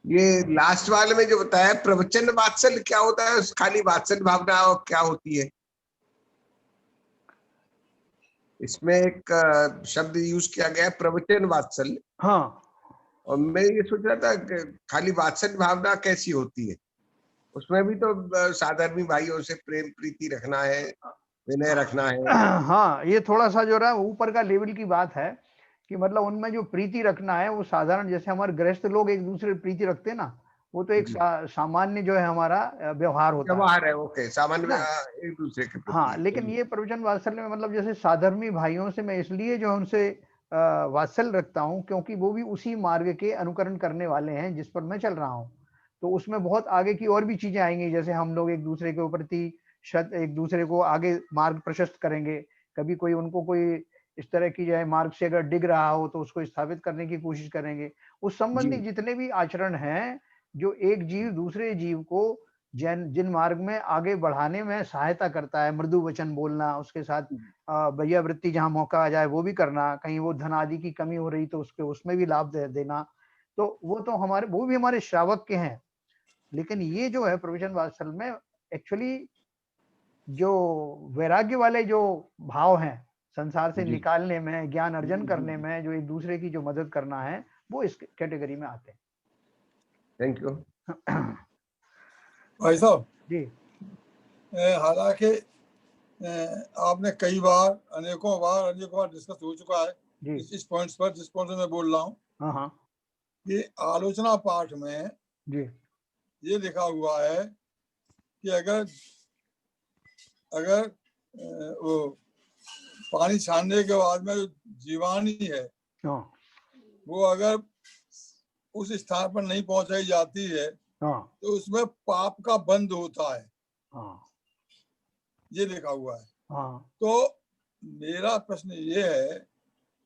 D: ये लास्ट वाले में जो बताया प्रवचन वात्सल्य क्या होता है, खाली वात्सल्य भावना और क्या होती है? इसमें एक शब्द यूज किया गया है प्रवचन वात्सल्य।
A: हाँ,
D: और मैं ये सोच रहा था कि खाली वात्सल्य भावना कैसी होती है? उसमें भी तो साधर्मी भाइयों से प्रेम प्रीति रखना है, विनय रखना है।
A: हाँ ये थोड़ा सा जो रहा ऊपर का लेवल की बात है कि मतलब उनमें जो प्रीति रखना है वो साधारण जैसे हमारे गृहस्थ लोग एक दूसरे प्रीति रखते हैं ना, वो तो एक सामान्य जो है हमारा व्यवहार होता
D: व्यवहार है, ओके, सामान्य
A: ना।
D: एक दूसरे के प्रति।
A: हाँ लेकिन ये प्रवचन वात्सल्य में मतलब जैसे साधर्मी भाइयों से मैं इसलिए जो उनसे वात्सल्य रखता हूँ क्योंकि वो भी उसी मार्ग के अनुकरण करने वाले हैं जिस पर मैं चल रहा हूँ। तो उसमें बहुत आगे की और भी चीजें आएंगी, जैसे हम लोग एक दूसरे के प्रति एक दूसरे को आगे मार्ग प्रशस्त करेंगे। कभी कोई उनको कोई इस तरह की जो है मार्ग से अगर डिग रहा हो तो उसको स्थापित करने की कोशिश करेंगे। उस संबंधी जितने भी आचरण हैं जो एक जीव दूसरे जीव को जिन मार्ग में आगे बढ़ाने में सहायता करता है, मृदु वचन बोलना, उसके साथ भैया वृत्ति जहाँ मौका आ जाए वो भी करना, कहीं वो धन आदि की कमी हो रही तो उसके उसमें भी लाभ देना, तो वो तो हमारे वो भी हमारे श्रावक के हैं। लेकिन ये जो है प्रवचन वात्सल्य में एक्चुअली जो वैराग्य वाले जो भाव हैं संसार से निकालने में, ज्ञान अर्जन करने में, जो एक दूसरे की जो मदद करना है, वो इस कैटेगरी में आते हैं।
D: थैंक यू
E: भाई साहब
A: जी।
E: हालांकि आपने कई बार अनेकों बार डिस्कस हो चुका है इस पॉइंट्स पर, जिस पॉइंट से मैं बोल रहा हूँ।
A: हाँ
E: कि आलोचना पाठ में
A: जी
E: ये लिखा हुआ है कि अगर वो पानी छानने के बाद में जो जीवानी है वो अगर उस स्थान पर नहीं पहुंचाई जाती है तो उसमें पाप का बंध होता है। ये लिखा हुआ है। तो मेरा प्रश्न ये है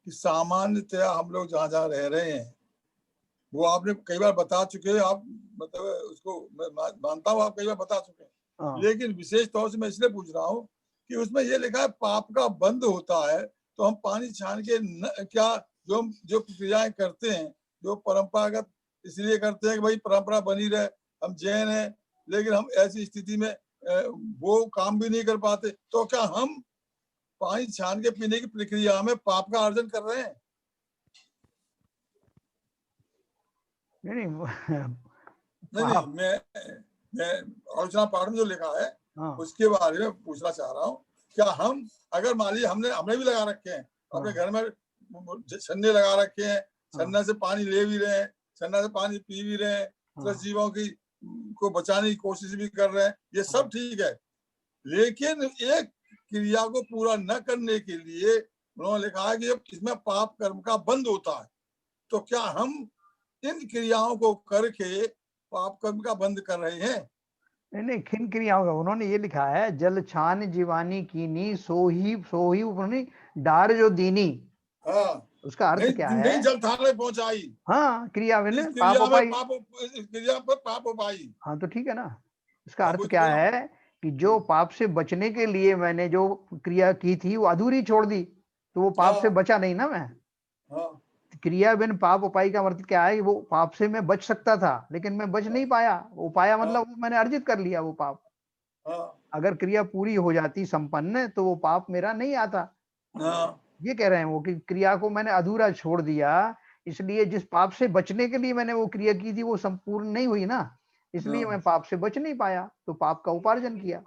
E: कि सामान्यतया हम लोग जहाँ जहाँ रह रहे हैं वो आपने कई बार बता चुके हैं, आप मतलब उसको मैं मानता हूँ आप कई बार बता चुके हैं, लेकिन विशेष तौर से मैं इसलिए पूछ रहा हूँ कि उसमें ये लिखा है पाप का बंध होता है। तो हम पानी छान के क्या जो क्रियाएं करते हैं जो परंपरागत इसलिए करते हैं कि भाई परंपरा बनी रहे, हम जैन हैं, लेकिन हम ऐसी स्थिति में वो काम भी नहीं कर पाते, तो क्या हम पानी छान के पीने की प्रक्रिया में पाप का अर्जन कर रहे हैं?
A: नहीं
E: मैं आलोचना पाठ में जो लिखा है उसके बारे में पूछना चाह रहा हूँ। क्या हम अगर मान लीजिए हमने भी लगा रखे हैं अपने घर में, छन्ने लगा रखे हैं, छन्ने से पानी ले भी रहे हैं, छन्ने से पानी पी भी रहे हैं, प्लस जीवों की को बचाने की कोशिश भी कर रहे हैं, ये सब ठीक है, लेकिन एक क्रिया को पूरा न करने के लिए उन्होंने लिखा है कि इसमें पाप कर्म का बंध होता है। तो क्या हम इन क्रियाओं को करके पाप कर्म का बंद कर रहे हैं?
A: नहीं किन क्रियाओं का उन्होंने ये लिखा है, जल छान जीवानी कीनी सोही उन्होंने डार जो दीनी। उसका अर्थ क्या है?
E: जल थाने पहुंचाई।
A: हाँ क्रिया में
E: क्रिया पर पाप उपाई।
A: हाँ तो ठीक है ना। इसका अर्थ क्या है कि जो पाप से बचने के लिए मैंने जो क्रिया की थी वो अधूरी छोड़ दी, तो वो पाप से बचा नहीं ना मैं। क्रिया बिन पाप उपाय का मतलब क्या है? वो पाप से मैं बच सकता था लेकिन मैं बच नहीं पाया, वो पाया मतलब मैंने अर्जित कर लिया वो पाप।
E: हाँ,
A: अगर क्रिया पूरी हो जाती संपन्न तो वो पाप मेरा नहीं आता।
E: हाँ,
A: ये कह रहे हैं वो कि क्रिया को मैंने अधूरा छोड़ दिया, इसलिए जिस पाप से बचने के लिए मैंने वो क्रिया की थी वो संपूर्ण नहीं हुई ना, इसलिए
E: हाँ।
A: मैं पाप से बच नहीं पाया, तो पाप का उपार्जन किया।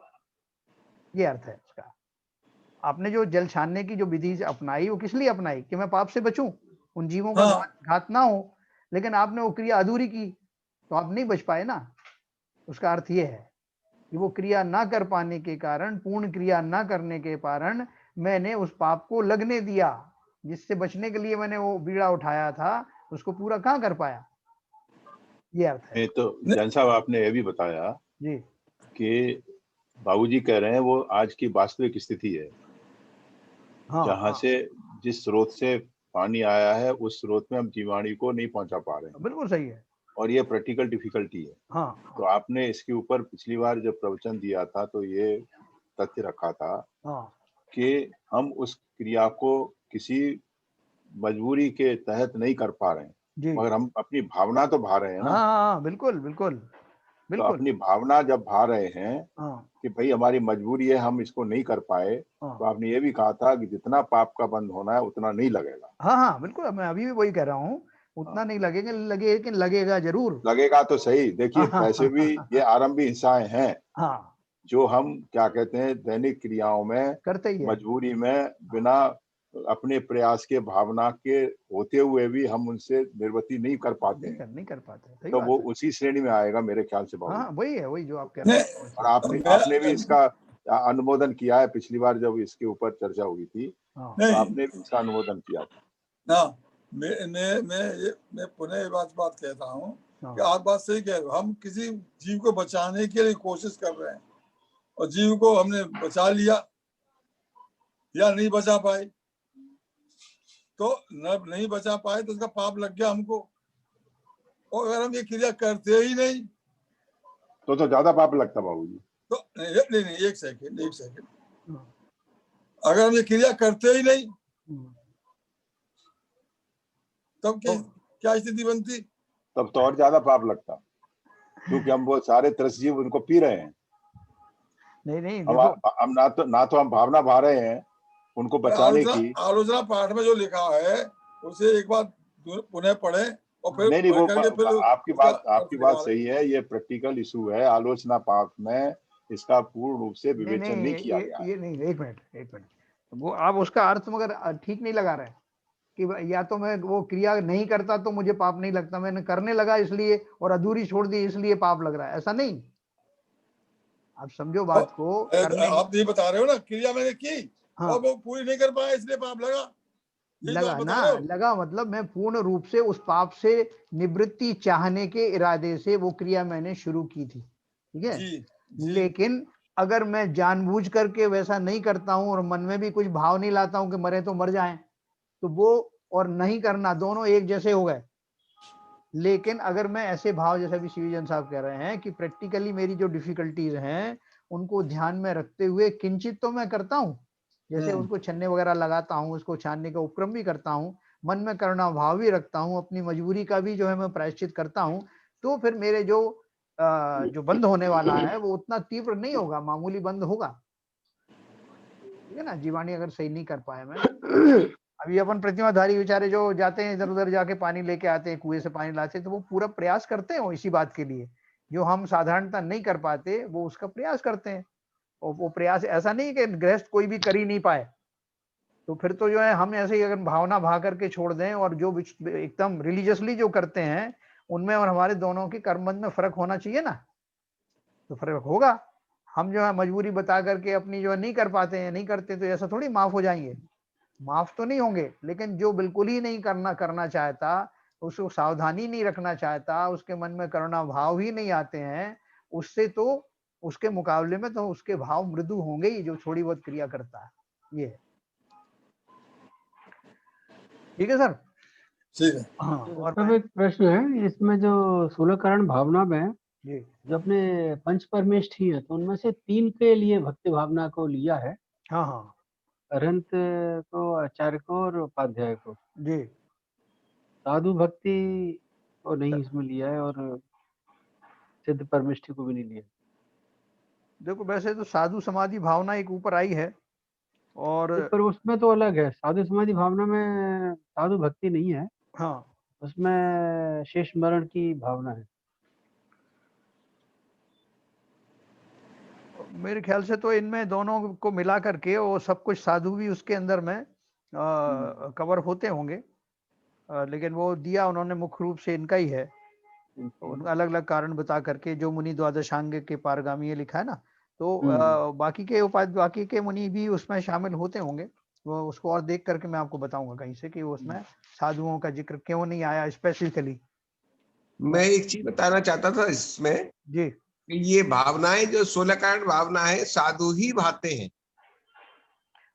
A: ये अर्थ है इसका। आपने जो जल छानने की जो विधि अपनाई वो किस लिए अपनाई? कि मैं पाप से बचूं, उन जीवों का
E: हाँ,
A: घात ना हो। लेकिन आपने वो क्रिया अधूरी की तो आप नहीं बच पाए ना। उसका अर्थ ये है कि वो क्रिया ना कर पाने के कारण, पूर्ण क्रिया ना करने के कारण मैंने उस पाप को लगने दिया, जिससे बचने के लिए मैंने वो बीड़ा उठाया था, उसको पूरा कहाँ कर पाया। ये अर्थ है।
F: नहीं तो जैन साहब आपने ये भी बताया
A: जी
F: कि बाबूजी कह रहे हैं वो आज की वास्तविक स्थिति है,
A: हाँ
F: जहाँ
A: हाँ,
F: से जिस स्रोत से पानी आया है उस स्रोत में हम जीवाणु को नहीं पहुंचा पा रहे हैं,
A: बिल्कुल सही है।
F: और ये प्रैक्टिकल डिफिकल्टी है।
A: हाँ
F: तो आपने इसके ऊपर पिछली बार जब प्रवचन दिया था तो ये तथ्य रखा था
A: हाँ
F: कि हम उस क्रिया को किसी मजबूरी के तहत नहीं कर पा रहे हैं,
A: जी
F: मगर हम अपनी भावना तो भा रहे हैं
A: हाँ
F: ना।
A: हाँ, बिल्कुल बिल्कुल
F: तो
A: बिल्कुल।
F: अपनी भावना जब भा रहे हैं
A: हाँ
F: कि भाई हमारी मजबूरी है, हम इसको नहीं कर पाए,
A: हाँ
F: तो आपने ये भी कहा था कि जितना पाप का बंद होना है उतना नहीं लगेगा।
A: हाँ हाँ, बिल्कुल। मैं अभी भी वही कह रहा हूँ, उतना नहीं लगेगा, लगे लेकिन लगेगा जरूर।
F: लगेगा तो सही। देखिए
A: हाँ हाँ
F: वैसे भी ये आरंभी हिंसाएं हैं
A: हाँ,
F: जो हम क्या कहते हैं दैनिक क्रियाओं में
A: करते ही है।
F: मजबूरी में बिना अपने प्रयास के भावना के होते हुए भी हम उनसे निर्वृत्ति नहीं कर पाते हैं,
A: नहीं कर पाते, सही
F: तो
A: बात
F: वो
A: है।
F: उसी श्रेणी में आएगा मेरे ख्याल से
A: हाँ
F: बाबू।
A: हाँ, वही है, वही जो आप कह रहे
E: नहीं,
A: हैं।
F: और आपने भी इसका अनुमोदन किया है, पिछली बार जब इसके ऊपर चर्चा हुई थी
A: हाँ
F: तो
E: नहीं,
F: आपने भी इसका अनुमोदन किया था।
E: हाँ, मैं पुनः ये बात कहता हूँ कि
A: हाँ
E: आप बात सही कह रहे हो। हम किसी जीव को बचाने के लिए कोशिश कर रहे हैं और जीव को हमने बचा लिया या नहीं बचा पाए, तो नहीं बचा पाए तो उसका पाप लग गया हमको। और अगर हम ये क्रिया करते ही नहीं
F: तो ज्यादा पाप लगता बाबूजी।
E: तो नहीं, एक सेकंड
A: हाँ,
E: अगर हम ये क्रिया करते ही नहीं तब क्या स्थिति बनती?
F: तब तो और ज्यादा पाप लगता, क्योंकि हम वो सारे त्रस्त जीव उनको पी रहे हैं।
A: नहीं
F: हम
A: देखो,
F: हम ना तो हम भावना भा रहे हैं उनको बचाने की।
E: आलोचना पाठ में जो लिखा है उसे एक बार पुनः पढ़े और फिर
F: नहीं
E: पढ़ करके फिर
F: वो आपकी
E: उसका
F: बात
E: निकालें।
F: सही है, ये प्रैक्टिकल इशू है। आलोचना पाठ में इसका पूर्ण रूप से विवेचन नहीं किया गया है।
A: ये नहीं, एक मिनट, वो आप उसका अर्थ मगर ठीक नहीं लगा रहे कि या तो मैं वो क्रिया नहीं करता तो मुझे पाप नहीं लगता, मैंने करने लगा इसलिए और अधूरी छोड़ दी इसलिए पाप लग रहा है, ऐसा नहीं। आप समझो बात को। करने
E: आप ये बता रहे हो ना, क्रिया मैंने की
A: हाँ,
E: और वो पूरी नहीं कर पाया इसलिए पाप लगा, यही तो आप
A: लगा
E: बता
A: ना,
E: रहे हो।
A: लगा मतलब मैं पूर्ण रूप से उस पाप से निवृत्ति चाहने के इरादे से वो क्रिया मैंने शुरू की थी, ठीक है।
E: जी
A: लेकिन अगर मैं जानबूझ करके वैसा नहीं करता हूं और मन में भी कुछ भाव नहीं लाता हूं कि मरे तो मर जाएं, तो वो और नहीं करना दोनों एक जैसे हो गए। लेकिन अगर मैं ऐसे भाव, जैसे भी शिवजन साहब कह रहे हैं कि प्रैक्टिकली मेरी जो डिफिकल्टीज हैं उनको ध्यान में रखते हुए किंचित तो मैं करता हूँ, जैसे उसको छन्ने वगैरह लगाता हूँ, उसको छानने का उपक्रम भी करता हूँ, मन में करुणा भाव भी रखता हूँ, अपनी मजबूरी का भी जो है मैं प्रायश्चित करता हूँ, तो फिर मेरे जो बंद होने वाला है वो उतना तीव्र नहीं होगा, मामूली बंद होगा, ठीक है ना। जीवाणी अगर सही नहीं कर पाए मैं, अभी अपन प्रतिमाधारी बेचारे जो जाते हैं इधर उधर जाके पानी लेके आते हैं, कुएं से पानी लाते हैं, तो वो पूरा प्रयास करते हैं इसी बात के लिए, जो हम साधारणतः नहीं कर पाते वो उसका प्रयास करते हैं। और वो प्रयास ऐसा नहीं कि गृहस्थ कोई भी कर ही नहीं पाए, तो फिर तो जो है हम ऐसे ही अगर भावना भा करके छोड़ दें, और जो एकदम रिलीजियसली जो करते हैं उनमें और हमारे दोनों की कर्मबंध में फर्क होना चाहिए ना, तो फर्क होगा। हम जो है मजबूरी बता करके अपनी जो है नहीं कर पाते हैं, नहीं करते, तो ऐसा थोड़ी माफ हो जाएंगे, माफ तो नहीं होंगे। लेकिन जो बिल्कुल ही नहीं करना चाहता, उसको सावधानी नहीं रखना चाहता, उसके मन में करुणा भाव ही नहीं आते हैं, उससे तो उसके मुकाबले में तो उसके भाव मृदु होंगे ही, जो थोड़ी बहुत क्रिया करता है। ये ठीक है सर।
E: ठीक है।
A: हाँ, और
C: सब एक प्रश्न है इसमें, जो 16 कारण भावना में
A: जी
C: जो अपने पंच परमेष्ठ ही है, तो उनमें से 3 के लिए भक्ति भावना को लिया है,
A: हाँ हाँ
C: अरहंत को, आचार्य को और उपाध्याय को।
A: जी,
C: साधु भक्ति को नहीं इसमें लिया है और सिद्ध परमेष्ठी को भी नहीं लिया।
A: देखो वैसे तो साधु समाधि भावना एक ऊपर आई है, और
C: पर उसमें तो अलग है, साधु समाधि भावना में साधु भक्ति नहीं है,
A: हाँ
C: उसमें शेष स्मरण की भावना है।
A: मेरे ख्याल से तो इनमें दोनों को मिला करके वो सब कुछ साधु भी उसके अंदर में कवर होते होंगे, लेकिन वो दिया उन्होंने मुख्य रूप से इनका ही है। तो उनका अलग अलग कारण बता करके, जो मुनि द्वादशांग के पारगामी है लिखा है ना, तो बाकी के मुनि भी उसमें शामिल होते होंगे। वो उसको और देख करके मैं आपको बताऊंगा कहीं से कि उसमें साधुओं का जिक्र क्यों नहीं आया स्पेसिफिकली।
D: मैं एक चीज बताना चाहता था इसमें,
A: जी
D: कि ये भावनाएं जो 16 कारण भावना है, साधु ही भाते हैं।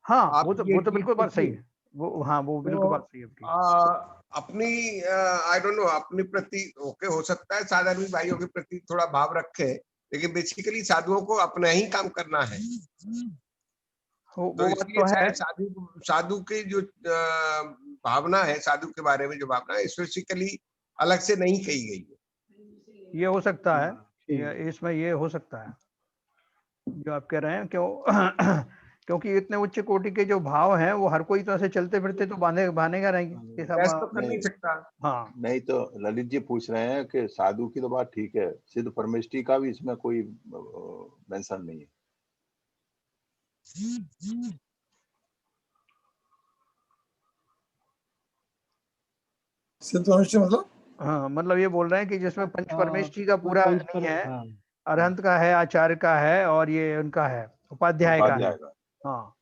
A: हाँ,
D: आप ये
A: वो तो
D: चीज
A: बिल्कुल बात सही
D: देखिए।
A: है। वो हाँ, वो बिल्कुल
D: तो
A: बात सही है आपकी।
D: अपनी आई डोंट नो, अपने प्रति ओके हो सकता है साधारण भाइयों के प्रति थोड़ा भाव रखे, लेकिन बेसिकली साधुओं को अपना ही काम करना है।
A: वो
D: तो
A: बात
D: इसलिए
A: तो है।
D: शायद साधु की जो भावना है, साधु के बारे में जो भावना है, स्पेसिफिकली अलग से नहीं कही गई है।
A: ये हो सकता है,
C: ठीक।
A: ये इसमें ये हो सकता है जो आप कह रहे हैं, क्यों क्योंकि इतने उच्च कोटि के जो भाव हैं वो हर कोई तो ऐसे चलते फिरते तो बांधेगा नहीं कि सब
D: बहस तो कर नहीं सकता।
A: हाँ
F: नहीं तो ललित जी पूछ रहे हैं कि साधु की तो बात ठीक है, सिद्ध परमेष्ठी का भी इसमें कोई मेंशन नहीं है।
E: सिद्ध परमेष्ठी मतलब?
A: हाँ, मतलब ये बोल रहे हैं कि जिसमें पंच परमेष्ठी का पूरा
C: पंच
A: नहीं है,
C: हाँ।
A: अरहंत का है, आचार्य का है, और ये उनका है, उपाध्याय का है।
F: उपाध्याय का।
A: हाँ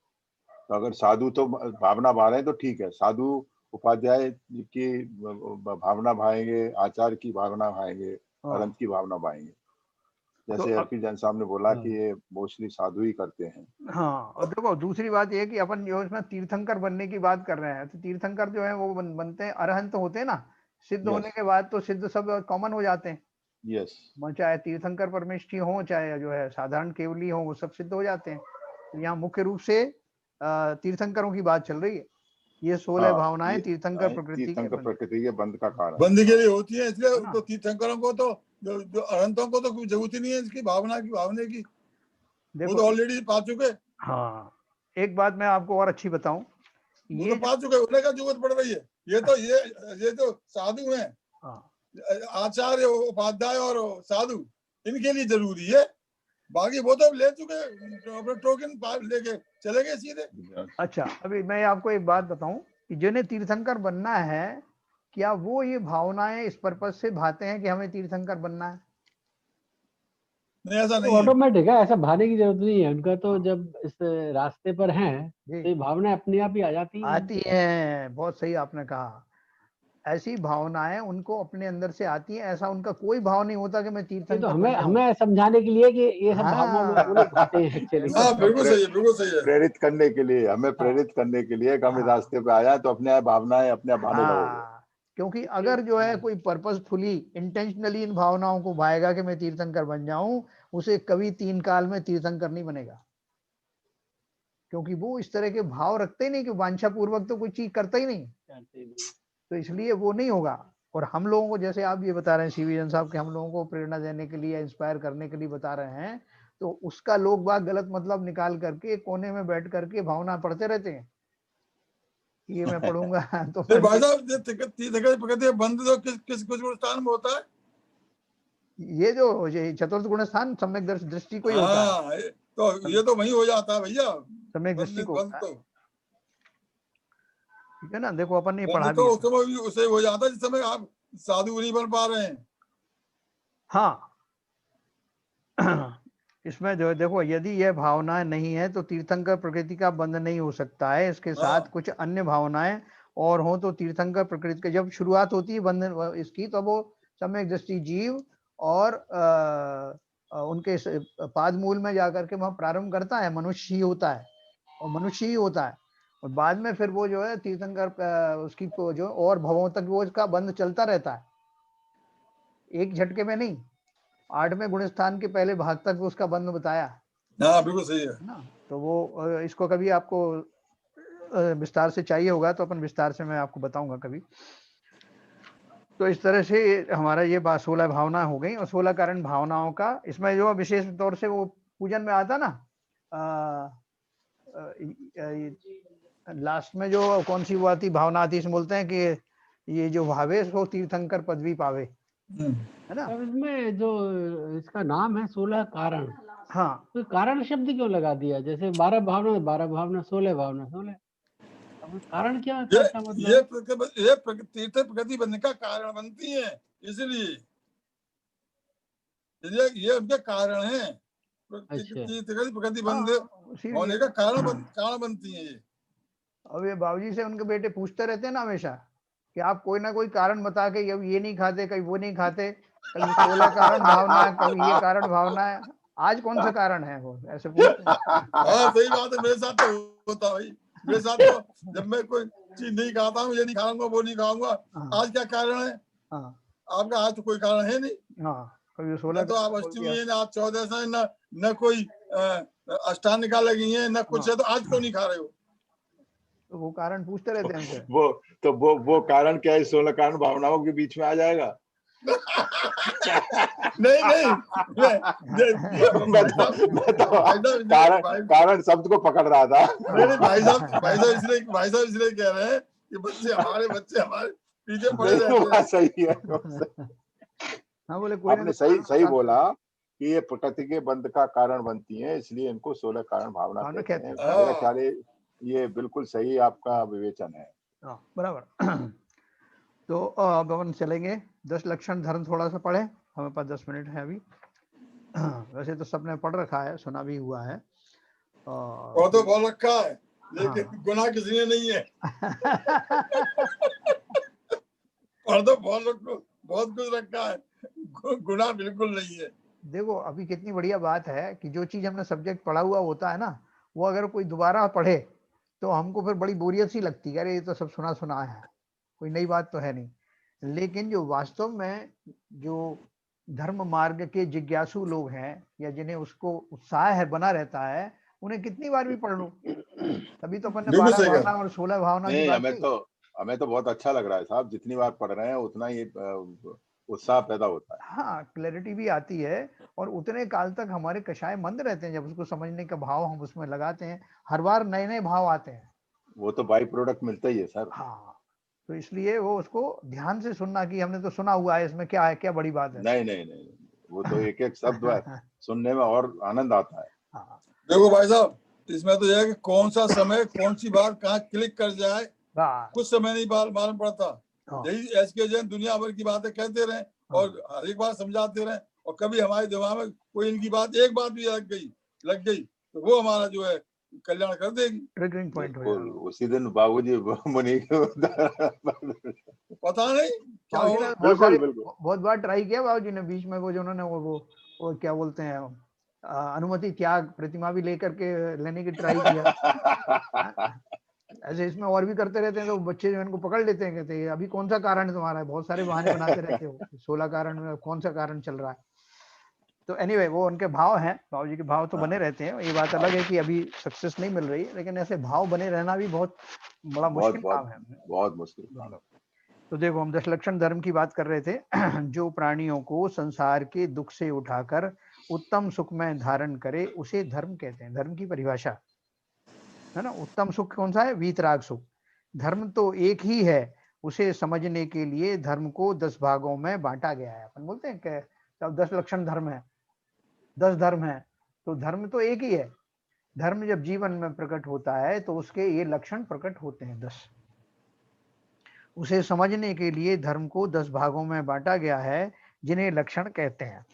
F: तो अगर साधु तो भावना भा रहे हैं तो ठीक है, साधु उपाध्याय की भावना भाएंगे, आचार्य की भावना भाएंगे,
A: हाँ।
F: अरंत की भावना भाएंगे। जैसे
A: तो
F: अर्पित जैन साहब ने बोला कि ये मोस्टली साधु ही करते हैं।
A: हाँ, और देखो दूसरी बात ये है कि अपन जो इसमें तीर्थंकर बनने की बात कर रहे हैं, तो तीर्थंकर जो है वो बनते हैं, अरहंत होते हैं ना, सिद्ध होने के बाद तो सिद्ध सब कॉमन हो जाते हैं।
F: यस,
A: चाहे तीर्थंकर परमेष्ठी हो, चाहे जो है साधारण केवली हो, वो सब सिद्ध हो जाते हैं। तो यहाँ मुख्य रूप से तीर्थंकरों की बात चल रही है। ये 16 भावनाएं तीर्थंकर
F: प्रकृति के बंध का कारण,
E: बंद के लिए होती है, इसलिए तो तीर्थंकरों को तो जो अरहंतों को तो कोई जरूरत ही नहीं है इसकी भावना की, भावने की, वो तो ऑलरेडी पा चुके।
A: हाँ, एक बात मैं आपको और अच्छी बताऊं,
E: वो तो पा चुके, उन्हें क्या जरूरत पड़ रही है? ये तो साधु हैं, आचार्य उपाध्याय और साधु, इनके लिए जरूरी है। बाकी वो तो ले चुके, अपने टोकन लेके चले गए सीधे।
A: अच्छा, अभी मैं आपको एक बात बताऊं कि जिन्हें तीर्थंकर बनना है, क्या वो ये भावनाएं इस पर्पज से भाते हैं कि हमें तीर्थंकर बनना है?
E: नहीं, ऐसा नहीं
C: ऑटोमेटिक है, ऐसा भाने की जरूरत नहीं है उनका। तो जब इस रास्ते पर हैं तो ये भावना अपने आप ही आ जाती है।
A: आती है, बहुत सही आपने कहा। ऐसी भावनाएं उनको अपने अंदर से आती है, ऐसा उनका कोई भाव नहीं होता कि मैं तीर्थंकर
C: ये तो
A: बन जाऊं।
C: हमें समझाने के लिए कि ये सब भावना में वो लोग भाते हैं एक्चुअली।
E: हाँ, बिल्कुल सही है, बिल्कुल सही है।
F: प्रेरित करने के लिए, हमें प्रेरित करने के लिए, हम इस रास्ते पे आया तो अपने भावनाएं अपने आप भाने लगोगे।
A: क्योंकि अगर जो है कोई पर्पसफुली इंटेंशनली इन भावनाओं को भाएगा कि मैं तीर्थंकर बन जाऊं, उसे कभी 3 काल में तीर्थंकर नहीं बनेगा, क्योंकि वो इस तरह के भाव रखते ही नहीं, कि वांछा पूर्वक तो कोई चीज करता ही नहीं, तो इसलिए वो नहीं होगा। और हम लोगों को, जैसे आप ये बता रहे हैं सीवी जन साहब, कि हम लोगों को प्रेरणा देने के लिए, इंस्पायर करने के लिए बता रहे हैं, तो उसका लोग बाग गलत मतलब निकाल करके कोने में बैठ करके भावना पढ़ते रहते हैं, ये मैं पढ़ूंगा तो
E: भाई साहब, तीर्थंकर प्रकृति बंद तो किस कुछ स्थान में होता है?
A: ये जो चतुर्थ गुण स्थान सम्यक दृष्टि को ही होता है।
E: तो ये तो वही हो जाता है भैया,
A: सम्यक दृष्टि को
E: बंद
A: होता है,
E: तो
A: ठीक है ना। देखो अपन ने पढ़ा
E: तो
A: भी
E: उस समय उसे हो जाता है जिस समय आप साधु नहीं बन पा रहे हैं।
A: हाँ इसमें जो देखो, यदि यह भावनाएं नहीं है तो तीर्थंकर प्रकृति का बंध नहीं हो सकता है। इसके साथ कुछ अन्य भावनाएं और हो तो तीर्थंकर प्रकृति के जब शुरुआत होती है बंधन इसकी, तो वो सम्यक दृष्टि जीव और उनके पाद मूल में जाकर के वहां प्रारंभ करता है, मनुष्य ही होता है, और मनुष्य ही होता है, और बाद में फिर वो जो है तीर्थंकर उसकी जो और भवों तक वो इसका बंध चलता रहता है, एक झटके में नहीं। 8वें गुण स्थान के पहले भाग तक उसका बंध बताया।
E: हाँ, बिल्कुल सही है
A: ना, तो वो इसको कभी आपको विस्तार से चाहिए होगा तो अपन विस्तार से मैं आपको बताऊंगा कभी। तो इस तरह से हमारा ये 16 भावना हो गई, और 16 कारण भावनाओं का इसमें जो विशेष तौर से वो पूजन में आता ना, लास्ट में जो कौन सी वो आती भावना आती, इसमें बोलते हैं कि ये जो भावे सो तीर्थंकर पदवी पावे, है ना।
C: इसमें जो इसका नाम है 16 कारण,
A: हाँ,
C: तो कारण शब्द क्यों लगा दिया? जैसे 12 भावना 16 भावना 16, अब कारण क्या मतलब?
E: ये तीर्थ प्रगति बनने का कारण बनती है, इसलिए ये उनके कारण है। प्रगति बंद होने का कारण बनती है ये।
A: अब ये बाबूजी से उनके बेटे पूछते रहते हैं ना हमेशा कि आप कोई ना कोई कारण बता के ये नहीं खाते, कभी वो नहीं खाते, कभी 16 कारण भावना है, कभी ये कारण भावना है, आज कौन सा कारण है, वो ऐसे पूछते हैं।
E: हाँ सही बात है, मेरे साथ तो होता भाई, मेरे साथ तो जब मैं कोई चीज नहीं खाता हूँ, ये नहीं खाऊंगा वो नहीं खाऊंगा, आज क्या कारण है? आपका आज तो कोई कारण है नहीं।
A: हाँ, कभी 16
E: तो आप अष्टमी है ना, आप 14 है ना, न कोई अष्टांग निकाल लगी है ना कुछ है, तो आज क्यों नहीं खा रहे हो?
A: तो वो कारण पूछते रहते हैं उनसे।
F: वो कारण क्या है? 16 कारण भावनाओं के बीच में आ जाएगा।
E: नहीं
F: कारण शब्द को पकड़ रहा था।
E: नहीं भाई साहब इसलिए कह रहे हैं कि बच्चे हमारे पीछे पड़े रहते हैं।
F: सही है।
A: हाँ, बोले
F: आपने सही बोला कि ये प्रकृति के बंध का कारण बनती है, इसलिए इनको 16 कारण भावना कहते हैं। मेरा ख्याल है ये बिल्कुल सही आपका विवेचन है।
A: बराबर। तो अब अपन चलेंगे 10 लक्षण धर्म, थोड़ा सा पढ़े, हमें पास 10 मिनट है अभी। वैसे तो सबने पढ़ रखा है, सुना भी हुआ है,
E: वो तो बोल रखा है, लेकिन गुनाह किसी ने नहीं है। और तो बहुत कुछ रखा है, गुनाह बिल्कुल नहीं है।
A: देखो अभी कितनी बढ़िया बात है कि जो चीज हमने सब्जेक्ट पढ़ा हुआ होता है ना, वो अगर कोई दोबारा पढ़े तो हमको फिर बड़ी बोरियत सी लगती है, अरे ये तो सब सुना है, कोई नई बात तो है नहीं। लेकिन जो वास्तव में जो धर्म मार्ग के जिज्ञासु लोग हैं, या जिन्हें उसको उत्साह है बना रहता है, उन्हें कितनी बार भी पढ़ लो। तभी तो अपन ने 12 भावना और 16 भावना की बात की।
F: हमें तो बहुत अच्छा लग रहा है साहब, जितनी बार पढ़ रहे हैं उतना ही उत्साह पैदा होता है।
A: हाँ, क्लैरिटी भी आती है, और उतने काल तक हमारे कषाय मंद रहते हैं, जब उसको समझने का भाव हम उसमें लगाते हैं, हर बार नए नए भाव आते हैं।
F: वो तो बाई प्रोडक्ट मिलता ही है सर।
A: हाँ, तो इसलिए वो उसको ध्यान से सुनना, कि हमने तो सुना हुआ है, इसमें क्या है, क्या बड़ी बात है।
F: नहीं, वो तो एक एक शब्द सुनने में और आनंद आता है।
A: हाँ।
E: देखो भाई साहब, इसमें तो यह है कि कौन सा समय कौन सी बात कहाँ क्लिक कर जाए, कुछ समय नहीं मालूम पड़ता। यही एसके जैन दुनिया भर की बातें कहते रहे और हर एक बात समझाते रहे, और कभी हमारे दिमाग में कोई इनकी बात एक बात भी लग गई तो वो हमारा जो है कल्याण कर देगी।
A: ट्रिगरिंग पॉइंट हो जाएगा।
F: उसी दिन बाबूजी मुनि
E: पता नहीं क्या होगा।
A: बहुत बार ट्राई किया बाबूजी ने, बीच में वो जो उन्होंने वो क्या बोलते हैं, अनुमति त्याग प्रतिमा भी लेकर के लेने की ट्राई किया। ऐसे इसमें और भी करते रहते हैं, तो बच्चे जो इनको पकड़ लेते हैं, कहते हैं अभी कौन सा कारण है तुम्हारा, बहुत सारे बहाने बनाते रहते हो, 16 कारण में कौन सा कारण चल रहा है। तो एनीवे, वो उनके भाव हैं, बाबूजी के भाव तो बने रहते हैं। ये बात अलग है कि अभी सक्सेस नहीं मिल रही, लेकिन ऐसे भाव बने रहना भी बहुत बड़ा मुश्किल काम है।
F: बहुत मुश्किल काम है।
A: तो देखो, हम 10 लक्षण धर्म की बात कर रहे थे। जो प्राणियों को संसार के दुख से उठाकर उत्तम सुख में धारण करे, उसे धर्म कहते हैं। धर्म की परिभाषा है ना, उत्तम सुख कौन सा है? वीतराग सुख। धर्म तो एक ही है, उसे समझने के लिए धर्म को 10 भागों में बांटा गया है। अपन बोलते हैं कि 10 लक्षण धर्म है, 10 धर्म है, तो धर्म तो एक ही है। धर्म जब जीवन में प्रकट होता है तो उसके ये लक्षण प्रकट होते हैं 10। उसे समझने के लिए धर्म को 10 भागों में बांटा गया है, जिन्हें लक्षण कहते हैं।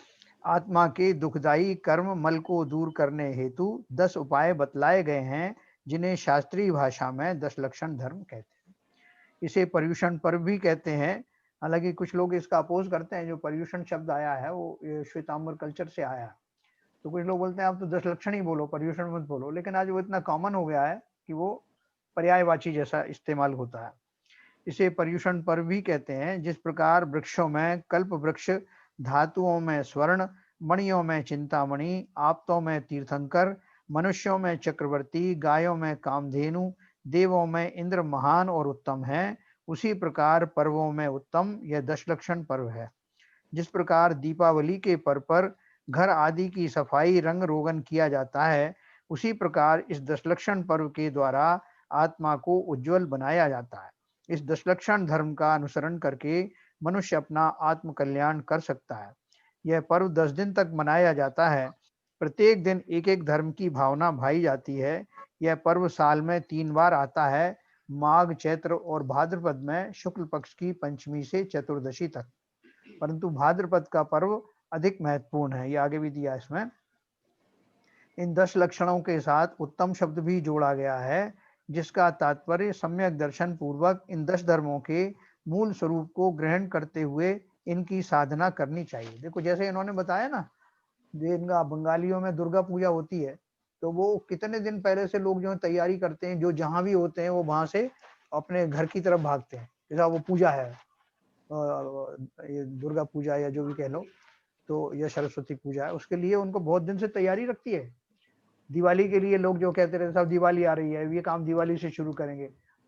A: आत्मा के दुखदायी कर्म मल को दूर करने हेतु 10 उपाय बतलाए गए हैं, जिन्हें शास्त्रीय भाषा में 10 लक्षण धर्म कहते हैं। इसे पर्यूषण पर्व भी कहते हैं। हालांकि कुछ लोग इसका अपोज करते हैं, जो पर्यूषण शब्द आया है वो श्वेतांबर कल्चर से आया है, तो कुछ लोग बोलते हैं आप तो 10 लक्षण ही बोलो, पर्यूषण मत बोलो। लेकिन आज वो इतना कॉमन हो गया है कि वो पर्यायवाची जैसा इस्तेमाल होता है। इसे पर्यूषण पर्व भी कहते हैं। जिस प्रकार वृक्षों में कल्प वृक्ष, धातुओं में स्वर्ण, मणियों में चिंतामणि, आप्तों में तीर्थंकर, मनुष्यों में चक्रवर्ती, गायों में कामधेनु, देवों में इंद्र महान और उत्तम है, उसी प्रकार पर्वों में उत्तम यह 10 लक्षण पर्व है। जिस प्रकार दीपावली के पर्व पर घर आदि की सफाई रंग रोगन किया जाता है, उसी प्रकार इस दशलक्षण पर्व के द्वारा आत्मा को उज्जवल बनाया जाता है। इस दशलक्षण धर्म का अनुसरण करके मनुष्य अपना आत्म कल्याण कर सकता है। यह पर्व 10 दिन तक मनाया जाता है। प्रत्येक दिन एक एक धर्म की भावना भाई जाती है। यह पर्व साल में 3 बार आता है, माघ, चैत्र और भाद्रपद में शुक्ल पक्ष की पंचमी से चतुर्दशी तक। परंतु भाद्रपद का पर्व अधिक महत्वपूर्ण है, ये आगे भी दिया इसमें। इन 10 लक्षणों के साथ उत्तम शब्द भी जोड़ा गया है, जिसका तात्पर्य सम्यक दर्शन पूर्वक इन 10 धर्मों के मूल स्वरूप को ग्रहण करते हुए इनकी साधना करनी चाहिए। देखो जैसे इन्होंने बताया ना, इनका बंगालियों में दुर्गा पूजा होती है, तो वो कितने दिन पहले से लोग जो है तैयारी करते हैं, जो जहां भी होते हैं वो वहां से अपने घर की तरफ भागते हैं। जैसा वो पूजा है, ये दुर्गा पूजा या जो भी कह लो, तो यह सरस्वती पूजा है, उसके लिए उनको बहुत दिन से तैयारी रखती है। दिवाली के लिए लोग जो कहते रहते साहब दिवाली आ रही है, ये काम दिवाली से शुरू करेंगे,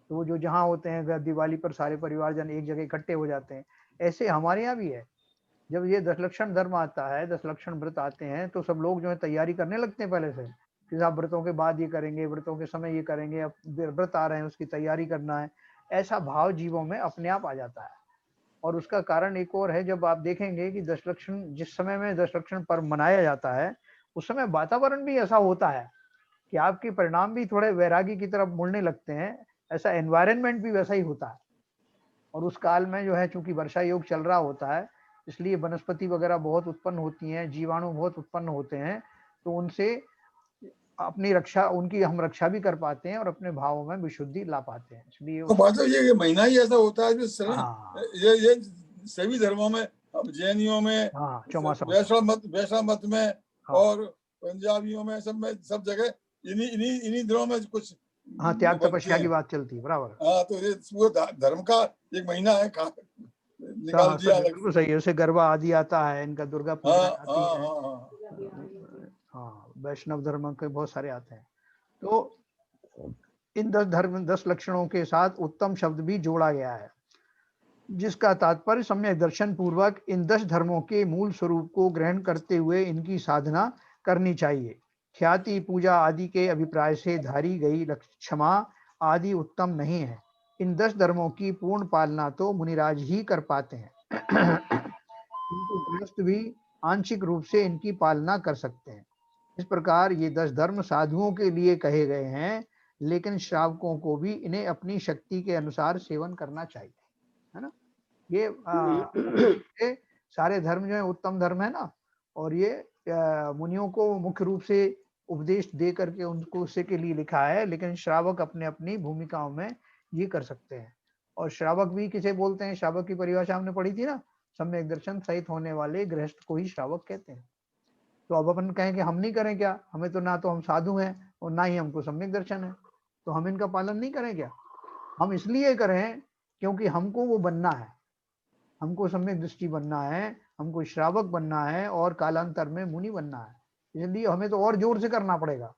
A: तो वो जो जहाँ होते हैं दिवाली पर सारे परिवारजन एक जगह इकट्ठे हो जाते हैं। ऐसे हमारे यहाँ भी है, जब ये दशलक्षण धर्म आता है, 10 लक्षण व्रत आते हैं, तो सब लोग जो है तैयारी करने लगते हैं पहले से कि साहब व्रतों के बाद ये करेंगे, व्रतों के समय ये करेंगे, अब व्रत आ रहे हैं उसकी तैयारी करना है। ऐसा भाव जीवों में अपने आप आ जाता है। और उसका कारण एक और है, जब आप देखेंगे कि दशलक्षण, जिस समय में दशलक्षण पर्व मनाया जाता है, उस समय वातावरण भी ऐसा होता है कि आपके परिणाम भी थोड़े वैरागी की तरफ मुड़ने लगते हैं। ऐसा एनवायरनमेंट भी वैसा ही होता है। और उस काल में जो है चूंकि वर्षा योग चल रहा होता है, इसलिए वनस्पति वगैरह बहुत उत्पन्न होती हैं, जीवाणु बहुत उत्पन्न होते हैं, तो उनसे अपनी रक्षा, उनकी हम रक्षा भी कर पाते हैं और अपने भावों में विशुद्धि ला पाते हैं। इसलिए
E: तो बात ये महीना ही ऐसा होता है जो ये सभी धर्मों में, जैनियों में, वैष्णव मत में, और पंजाबियों में, सब जगह इन्हीं दिनों में कुछ
A: त्याग तपस्या की बात चलती है, बराबर।
E: हाँ, तो ये पूरा धर्म का एक महीना है, निकाल दिया।
A: बिल्कुल सही है, उसे गरबा आदि आता है, इनका दुर्गा पूजा आती है। हाँ, वैष्णव धर्म के बहुत सारे आते हैं। तो इन 10 लक्षणों के साथ उत्तम शब्द भी जोड़ा गया है, जिसका तात्पर्य सम्यक दर्शन पूर्वक इन 10 धर्मों के मूल स्वरूप को ग्रहण करते हुए इनकी साधना करनी चाहिए। ख्याति, पूजा आदि के अभिप्राय से धारी गई क्षमा आदि उत्तम नहीं है। इन 10 धर्मों की पूर्ण पालना तो मुनिराज ही कर पाते हैं, किंतु गृहस्थ भी आंशिक रूप से इनकी पालना कर सकते हैं। इस प्रकार ये 10 धर्म साधुओं के लिए कहे गए हैं, लेकिन श्रावकों को भी इन्हें अपनी शक्ति के अनुसार सेवन करना चाहिए, है ना। ये सारे धर्म जो है उत्तम धर्म है ना, और ये मुनियों को मुख्य रूप से उपदेश दे करके उनको उससे के लिए लिखा है, लेकिन श्रावक अपने अपनी भूमिकाओं में ये कर सकते हैं। और श्रावक भी किसे बोलते हैं, श्रावक की परिभाषा हमने पढ़ी थी ना, सम्यक दर्शन सहित होने वाले गृहस्थ को ही श्रावक कहते हैं। तो अब अपन कहें कि हम नहीं करें क्या, हमें तो ना तो हम साधु हैं और ना ही हमको सम्यक दर्शन है, तो हम इनका पालन नहीं करें क्या? हम इसलिए करें क्योंकि हमको वो बनना है, हमको सम्यक दृष्टि बनना है, हमको श्रावक बनना है और कालांतर में मुनि बनना है। इसलिए हमें तो और जोर से करना पड़ेगा,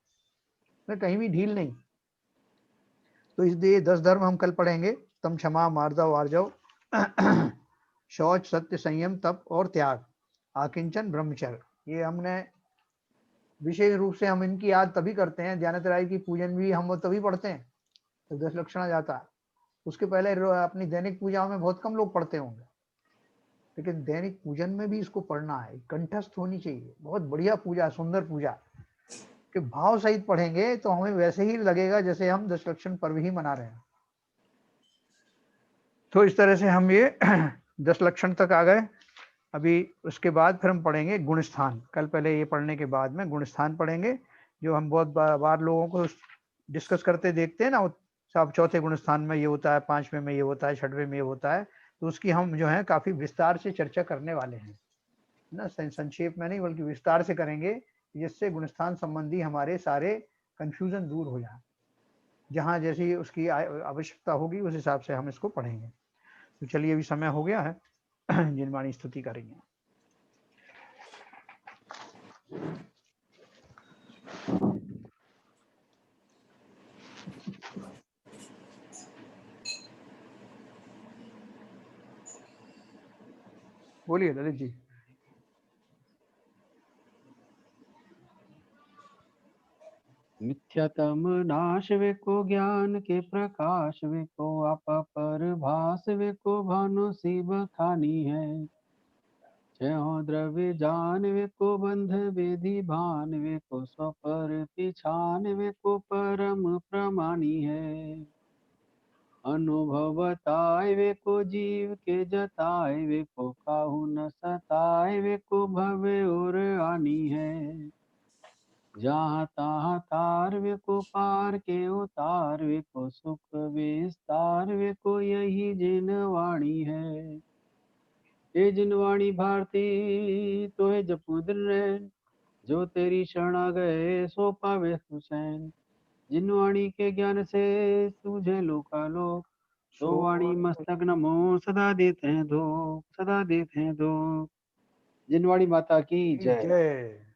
A: कहीं भी ढील नहीं। तो इसलिए 10 धर्म हम कल पढ़ेंगे, तम, क्षमा, मार्दव, आर्जव, शौच, सत्य, संयम, तप और त्याग, आकिंचन, ब्रह्मचर्य। ये हमने विशेष रूप से हम इनकी याद तभी करते हैं, ध्यानतराय की पूजन भी हम तभी पढ़ते हैं तो 10 लक्षण आ जाता है। उसके पहले अपनी दैनिक पूजाओं में बहुत कम लोग पढ़ते होंगे, लेकिन दैनिक पूजन में भी इसको पढ़ना है, कंठस्थ होनी चाहिए। बहुत बढ़िया पूजा, सुंदर पूजा के भाव सहित पढ़ेंगे तो हमें वैसे ही लगेगा जैसे हम 10 लक्षण पर्व ही मना रहे हैं। तो इस तरह से हम ये 10 लक्षण तक आ गए। अभी उसके बाद फिर हम पढ़ेंगे गुणस्थान। कल पहले ये पढ़ने के बाद में गुणस्थान पढ़ेंगे, जो हम बहुत बार लोगों को डिस्कस करते देखते हैं ना, सब चौथे गुणस्थान में ये होता है, 5वें में ये होता है, 6वें में ये होता है, तो उसकी हम जो है काफी विस्तार से चर्चा करने वाले हैं ना, संक्षेप में नहीं बल्कि विस्तार से करेंगे, जिससे गुणस्थान संबंधी हमारे सारे कंफ्यूजन दूर हो जाए। जहाँ जैसी उसकी आवश्यकता होगी उस हिसाब से हम इसको पढ़ेंगे। तो चलिए, अभी समय हो गया है, जिनवाणी स्तुति करेंगे। बोलिए ललित जी।
C: मिथ्यातम नाश वे को ज्ञान के प्रकाश वे को आपा पर भास वे को भानु सी बखानी है। छह द्रव्य जान वे को बंध विधि भान वे को स्वपर पिछान वे को परम प्रमाणी है। अनुभवताय वे को जीव के जताय वे को काहू न सताय वे को भवे और आनी है। जहाँ तहाँ तार वे को पार के उतार वे को सुख विस्तार वे को यही जिन वाणी है। ये जिन वाणी भारती तो है जपुदर रैन, जो तेरी शरण आ गए सो पावे हुसैन। जिन वाणी के ज्ञान से तुझे लोकालोक, तो वाणी मस्तक नमो सदा देते हैं धो, सदा देते हैं धो। जिनवाणी माता की जय।